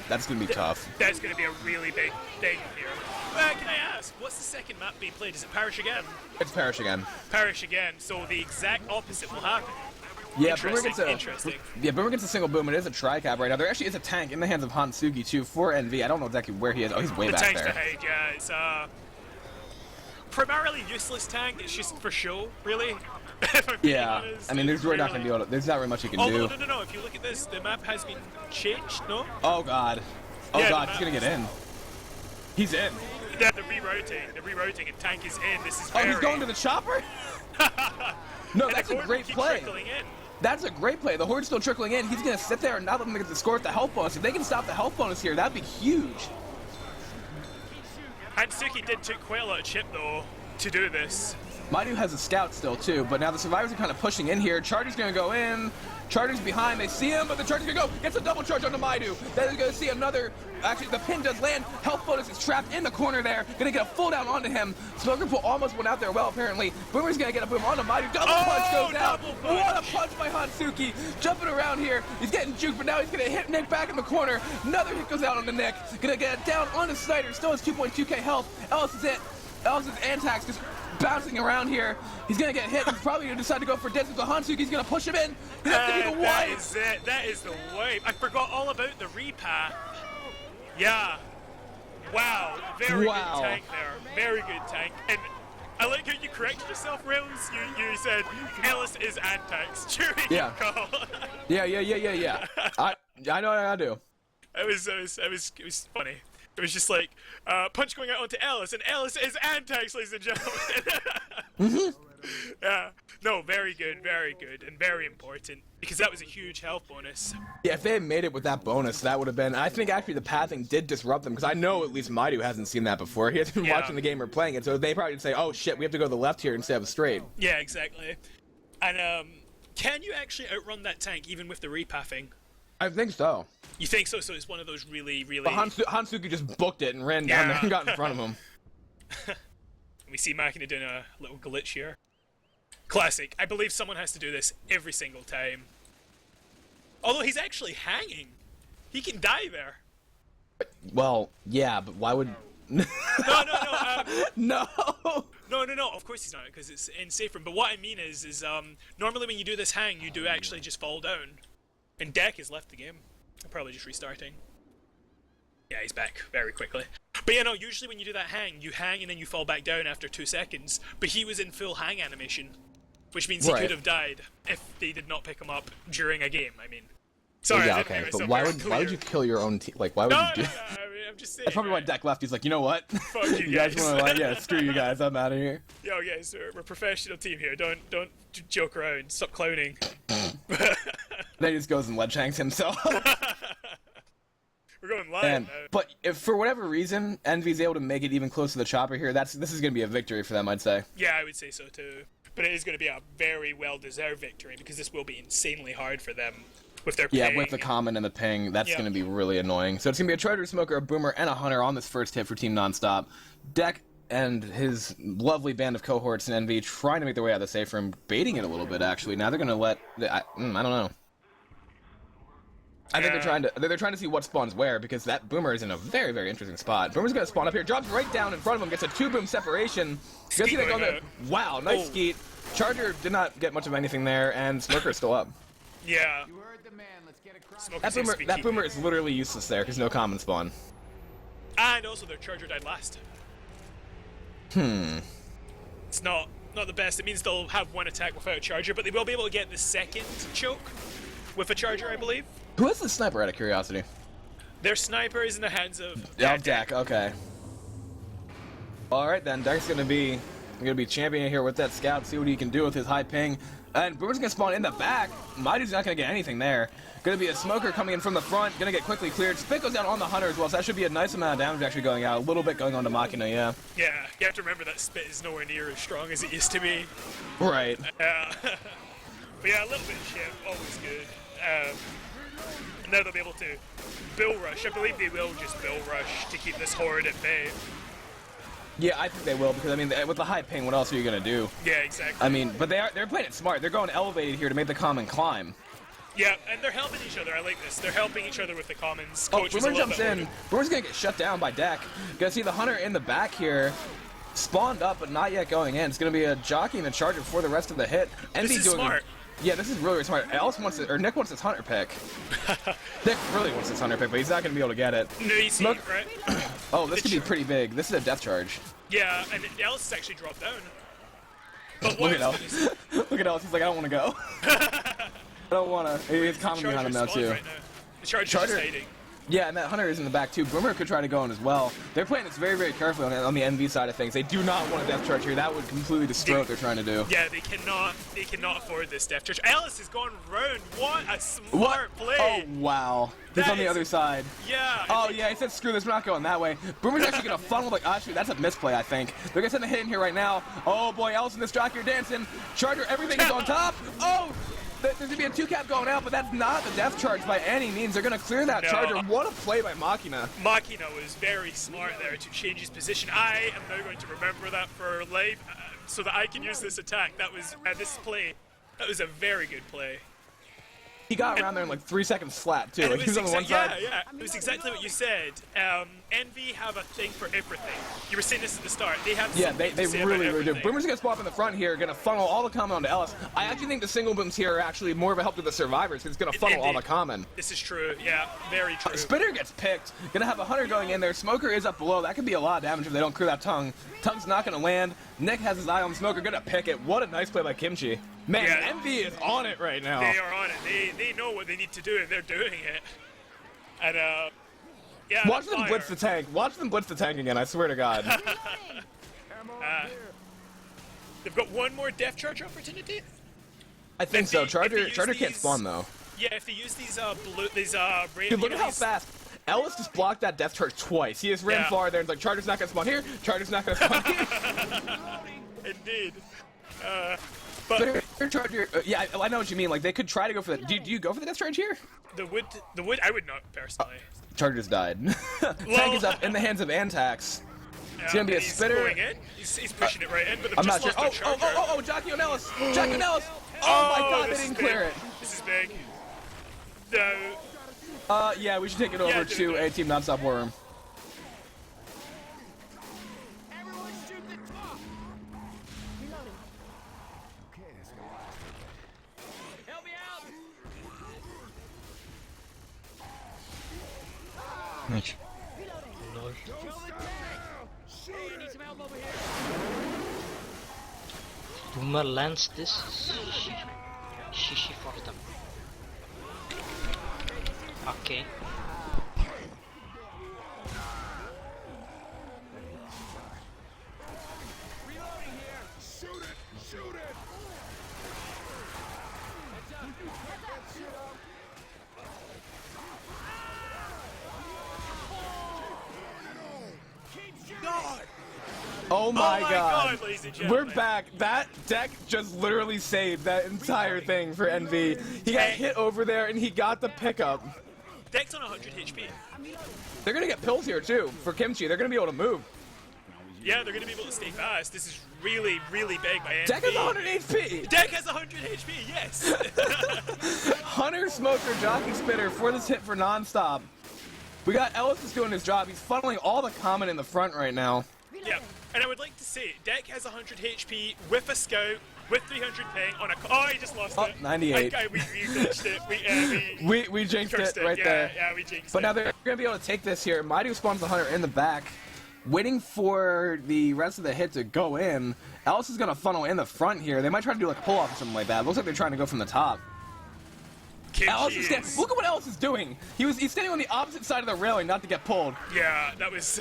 that's gonna be tough. That's going to be a really big thing here. Can I ask, what's the second map being played? Is it Parish again? It's Parish again. Parish again, so the exact opposite will happen. Yeah, Boomer gets Interesting. Boomer gets a single boom. It is a tri-cap right now. There actually is a tank in the hands of Hantsuki too for NV. I don't know exactly where he is. Oh, he's way The back tank's there. to hide, yeah. It's primarily useless tank. It's just for show, really. If I'm being Yeah, honest. I mean, there's It's really not really- gonna be able to. There's not very much you can Oh, do. no. If you look at this, the map has been changed, no? Oh god. Oh Yeah, god, the he's gonna map- get in. He's in. Yeah, the rerouting, and tank is in. This is Oh, very... he's going to the chopper? No, And that's the a Horde great keep play. trickling in. That's a great play. The Horde's still trickling in. He's gonna sit there and not let them get the score with the health bonus. If they can stop the health bonus here, that'd be huge. Hantsuki did take quite a lot of chip, though, to do this. Maidu has a scout still too, but now the survivors are kind of pushing in here. Charger's gonna go in. Charger's behind. They see him, but the Charger's gonna go. Gets a double charge onto Maidu. Then they're gonna see another. Actually, the pin does land. Health bonus is trapped in the corner there. Gonna get a full down onto him. Smoker pull almost went out there well, apparently. Boomer's gonna get a boom onto Maidu. Double punch goes out. double punch. What a punch by Hantsuki. Jumping around here. He's getting juked, but now he's gonna hit Nick back in the corner. Another hit goes out on the Nick. Gonna get it down onto Xnider. Still has 2.2k health. Ellis is it. Ellis is Antax just bouncing around here. He's gonna get hit. He's probably gonna decide to go for distance with Hantsuki. He's gonna push him in. He's gonna have to be the That wipe. is it. That is the wipe. I forgot all about the repath. Yeah. Wow. Very Wow. good tank there. Very good tank. And I like how you corrected yourself, Rails. You said Ellis is Antax during Yeah. your call. Yeah. I know what I gotta do. It was funny. It was just like punch going out onto Ellis, and Ellis is Antax, ladies and gentlemen. Yeah. No, very good, and very important because that was a huge health bonus. Yeah, if they had made it with that bonus, that would have been. I think actually the pathing did disrupt them because I know at least Maidu hasn't seen that before. He hasn't been Yeah. watching the game or playing it, so they probably would say, "Oh shit, we have to go to the left here instead of straight." Yeah, exactly. And can you actually outrun that tank even with the repathing? I think so. You think so? So it's one of those really. But Hantsuki just booked it and ran down there and got in front of him. We see Makina doing a little glitch here. Classic. I believe someone has to do this every single time. Although he's actually hanging. He can die there. Well, yeah, but why would? No. No. No. Of course he's not, because it's in safe room. But what I mean is normally when you do this hang, you do actually just fall down. And Deck has left the game. I'm probably just restarting. Yeah, he's back very quickly. But yeah, no, usually when you do that hang, you hang and then you fall back down after 2 seconds. But he was in full hang animation, which means he Right. could have died if they did not pick him up during a game. I mean, sorry, Yeah, I didn't okay, make but myself why very would you clear. kill your own team? Like, why would No, you do? I mean, I'm just saying. That's probably why right? Deck left. He's like, you know what? Fuck you guys guys. want to like, yeah, screw you guys. I'm out of here. Yo, guys, we're a professional team here. Don't joke around. Stop clowning. Then he just goes and ledge hangs himself. We're going live And, now. but if for whatever reason Envy's able to make it even close to the chopper here, this is gonna be a victory for them, I'd say. Yeah, I would say so too. But it is going to be a very well-deserved victory because this will be insanely hard for them with their Yeah, ping. with the common and the ping, that's Yeah. gonna be really annoying. So it's gonna be a Charger, Smoker, a Boomer, and a Hunter on this first hit for Team Nonstop. Deck and his lovely band of cohorts in NV trying to make their way out of the safe room, baiting it a little bit actually. Now they're gonna let I don't know. I think they're trying to see what spawns where because that Boomer is in a very, very interesting spot. Boomer's gonna spawn up here, drops right down in front of him, gets a 2-boom separation. Gonna see that go there. Wow, nice Oh. skeet. Charger did not get much of anything there, and Smoker's still up. Yeah. You heard the man. Let's get across. Smoker That seems Boomer, to be that keeping Boomer it. is literally useless there because no common spawn. And also their Charger died last. It's not the best. It means they'll have one attack without a Charger, but they will be able to get the second choke with a Charger, I believe. Who is the sniper out of curiosity? Their sniper is in the hands of Yeah, Deck, okay. All right, then Deck's gonna be champion here with that scout. See what he can do with his high ping. And Boomer's gonna spawn in the back. Maidu's not gonna get anything there. Gonna be a smoker coming in from the front. Gonna get quickly cleared. Spit goes down on the hunter as well, so that should be a nice amount of damage actually going out. A little bit going on to Makina, yeah. Yeah, you have to remember that spit is nowhere near as strong as it used to be. Right. But yeah, a little bit of shit, always good. And now they'll be able to bill rush. I believe they will just bill rush to keep this horde at bay. Yeah, I think they will, because I mean, with the high ping, what else are you gonna do? Yeah, exactly. I mean, but they're playing it smart. They're going elevated here to make the common climb. Yeah, and they're helping each other. I like this. They're helping each other with the commons. Oh, Coach was Boomer a little jumps bit in. Boomer's gonna get shut down by Deck. Gonna see the hunter in the back here. Spawned up, but not yet going in. It's gonna be a jockey and a charger before the rest of the hit. This is smart. Yeah, this is really, really smart. Nick wants his hunter pick. Nick really wants his hunter pick, but he's not gonna be able to get it. No, you see, right? Oh, this could be pretty big. This is a death charge. Yeah, and Ellis has actually dropped down. But Look at Ellis. Look at Ellis. He's like, I don't want to go. I don't want to. He's common behind him now, too. Right now. The Charger's hiding. Yeah, and that hunter is in the back, too. Boomer could try to go in as well. They're playing this very, very carefully on the NV side of things. They do not want a death charge here. That would completely destroy what they're trying to do. Yeah, they cannot afford this death charge. Ellis has gone round. What a smart play. Oh, wow. He's on the other side. Yeah. Oh, yeah, he said, screw this, we're not going that way. Boomer's actually going to funnel, like, actually, that's a misplay, I think. They're going to send a hit in here right now. Oh, boy, Ellis and this jockey are dancing. Charger, everything is on top. Oh! There's going to be a 2-cap going out, but that's not the death charge by any means. They're going to clear that charger. What a play by Makina. Makina was very smart there to change his position. I am now going to remember that for life so that I can use this attack. That was, this play, that was a very good play. He got around there in like 3 seconds flat, too. Like, he was on the one side. Yeah, it was exactly what you said. NV have a thing for everything. You were saying this at the start. They have they really do. Boomer's gonna spot up in the front here, gonna funnel all the common onto Ellis. I actually think the single booms here are actually more of a help to the survivors. It's gonna funnel all the common. This is true. Yeah, very true. Spitter gets picked. Gonna have a hunter going in there. Smoker is up below. That could be a lot of damage if they don't clear that tongue. Tongue's not gonna land. Nick has his eye on Smoker. Gonna pick it. What a nice play by Kimchi. Man, NV is on it right now. They are on it. They know what they need to do, and they're doing it. And yeah. Watch them blitz the tank. Watch them blitz the tank again. I swear to God. They've got one more death charge opportunity. I think so. Charger can't spawn though. Yeah, if they use these Dude, look at how fast Ellis just blocked that death charge twice. He just ran far there and it's like, Charger's not gonna spawn here. Charger's not gonna spawn here. Indeed. But Charger, yeah, I know what you mean. Like they could try to go for that. Do you go for the death charge here? The wood. I would not personally. Charger's died. Tank is up in the hands of Antax. It's gonna be a spitter. Going in. He's pushing it right in, but I'm not sure. Oh, Jockey on Ellis. Jockey on Ellis. Oh my God, they didn't clear it. This is big. Yeah, we should take it over to a Team Nonstop War Room. Nice. Boomer lands this. Shishi for them. Okay. Oh my God. Ladies and gentlemen. We're back. That deck just literally saved that entire thing for NV. He got hit over there and he got the pickup. Deck's on 100 HP. They're gonna get pills here too for Kimchi. They're gonna be able to move. Yeah, they're gonna be able to stay fast. This is really, really big by NV. Deck has 100 HP. Deck has 100 HP. Yes. Hunter, Smoker, Jockey, Spitter for this hit for Nonstop. We got Ellis is doing his job. He's funneling all the common in the front right now. Yeah, and I would like to say, Deck has 100 HP with a scout, with 300 ping on a. Oh, he just lost it. 98. We glitched it. We jinxed it right yeah, there. Yeah, we jinxed it. But now they're going to be able to take this here. Maidu spawns the hunter in the back, waiting for the rest of the hit to go in. Ellis is going to funnel in the front here. They might try to do like a pull-off or something like that. Looks like they're trying to go from the top. Look at what Ellis is doing. He's standing on the opposite side of the railing not to get pulled. Yeah, that was.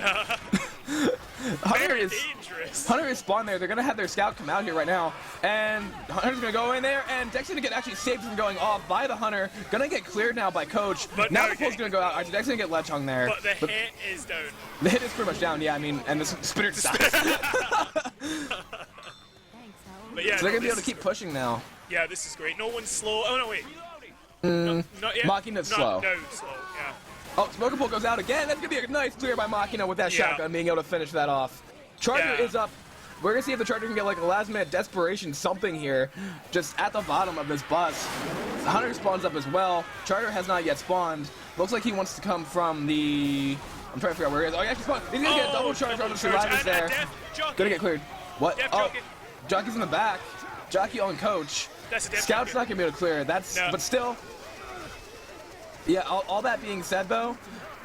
Hunter Very is dangerous. Hunter is spawned there. They're gonna have their scout come out here right now, and Hunter's gonna go in there, and Dex gonna get actually saved from going off by the Hunter. Gonna get cleared now by Coach. But now no, the pull's gonna go out. Actually, Dex gonna get Ledge Hung there. But the hit is down. The hit is pretty much down. Yeah, I mean, and the spinner dies. Thanks, Howard. But yeah, So they're no, gonna be able this to keep is- pushing now. Yeah, this is great. No one's slow. Oh no, wait. No, not yet. Makina's Not slow. No, slow. Yeah. Oh, Smoker Pull goes out again. That's gonna be a nice clear by Makina with that Yeah. shotgun being able to finish that off. Charger Yeah. is up. We're gonna see if the Charger can get like a last minute desperation something here, just at the bottom of this bus. Hunter spawns up as well. Charger has not yet spawned. Looks like he wants to come from the. I'm trying to figure out where he is. Oh, he actually spawned. He's gonna get a double charge on the survivors and there. Death jockey. Gonna get cleared. What? Death Oh, jockey. Jockey's in the back. Jockey on Coach. That's a death Scout's jockey. not gonna be able to clear. That's No. but still. Yeah, all that being said though,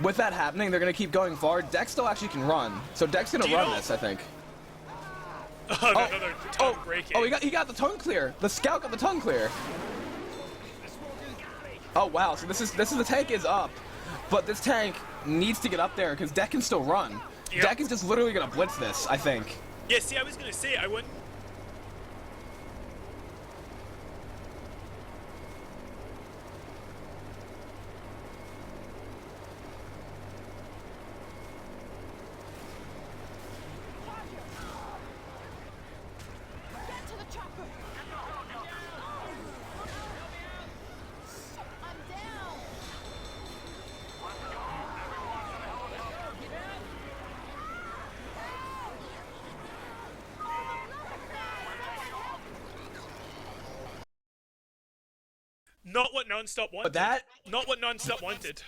with that happening, they're gonna keep going forward. Dex still actually can run, so Dex gonna Do you run know- this, I think. Oh, another tongue breaking. Oh, he got the tongue clear. The scout got the tongue clear. Oh wow, so this is the tank is up, but this tank needs to get up there because Deck can still run. Yep. Deck is just literally gonna blitz this, I think. Yeah, see, I was gonna say I wouldn't. Get to the chopper. I'm down. Not what Nonstop wanted. But that Not what Nonstop wanted.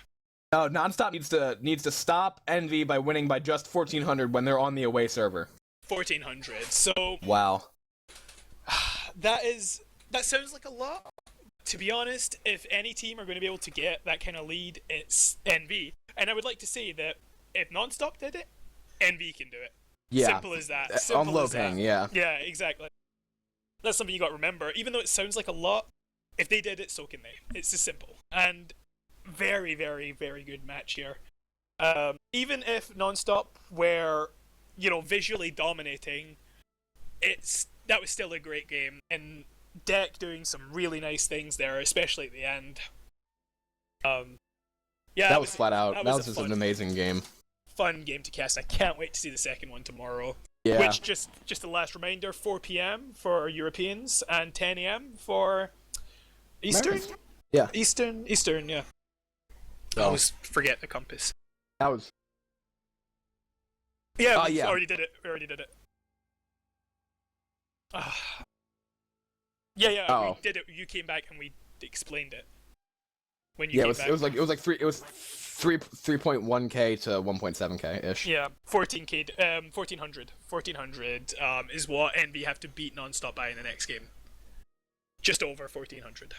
no, Nonstop needs to stop Envy by winning by just 1400 when they're on the away server. 1400. So Wow. that sounds like a lot. To be honest, if any team are going to be able to get that kind of lead, it's NV. And I would like to say that if Nonstop did it, NV can do it. Yeah. Simple as that. Simple on low as that. ping, yeah. Yeah, exactly. That's something you got to remember. Even though it sounds like a lot, if they did it, so can they. It's as simple. And very, very, very good match here. Even if Nonstop were, visually dominating, that was still a great game. And Deck doing some really nice things there, especially at the end. Yeah, That was flat out. That was a just an amazing game. fun game to cast. I can't wait to see the second one tomorrow. Yeah. Which, just a last reminder, 4 p.m. for Europeans and 10 a.m. for Eastern? Americans. Yeah. Eastern, yeah. I So, always forget the compass. that was Yeah, we yeah. already did it. Yeah, Oh. we did it. You came back and we explained it. When you yeah. came It back. was like 3.1k to 1.7k ish. Yeah, 14k, 1400. 1400 is what NB have to beat Nonstop by in the next game. Just over 1400.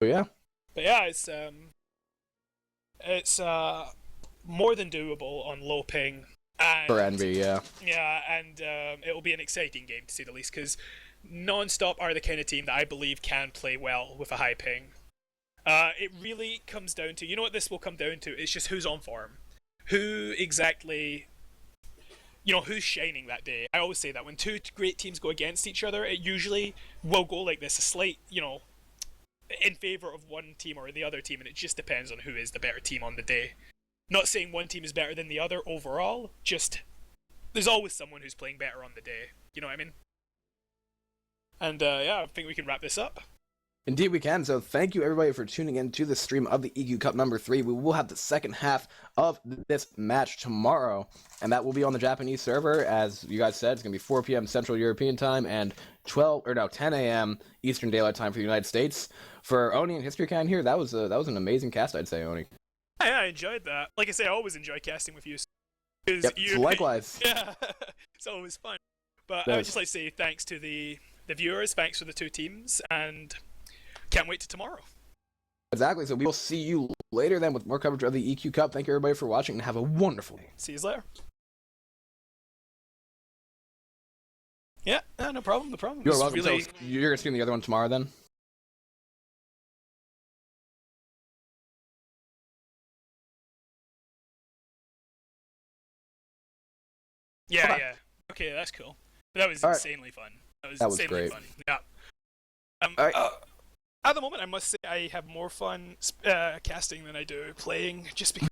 So yeah. But yeah, it's more than doable on low ping. And, For Envy, yeah. Yeah, and it will be an exciting game to say the least, because Nonstop are the kind of team that I believe can play well with a high ping. It really comes down to, you know what this will come down to? It's just who's on form. Who exactly, who's shining that day. I always say that when two great teams go against each other, it usually will go like this, a slight, in favor of one team or the other team, and it just depends on who is the better team on the day. Not saying one team is better than the other overall, just there's always someone who's playing better on the day. You know what I mean? And yeah, I think we can wrap this up. Indeed we can. So thank you everybody for tuning in to the stream of the EQ Cup number 3. We will have the second half of this match tomorrow, and that will be on the Japanese server. As you guys said, it's going to be 4 p.m. Central European Time and 10 a.m. Eastern Daylight Time for the United States. For Oni and History Can here, that was an amazing cast, I'd say, Oni. Yeah, I enjoyed that. Like I say, I always enjoy casting with you. 'Cause Yep, so likewise. Yeah, it's always fun. But I would just like to say thanks to the viewers, thanks for the two teams, and can't wait to tomorrow. Exactly, so we will see you later then with more coverage of the EQ Cup. Thank you everybody for watching, and have a wonderful day. See you later. Yeah, no problem, no problem. You're It's welcome. really- So you're going to stream the other one tomorrow then? Yeah, Okay. yeah. Okay, that's cool. But that was All right. insanely fun. That was That was insanely great. fun. Yeah. All right. At the moment, I must say I have more fun casting than I do playing, just because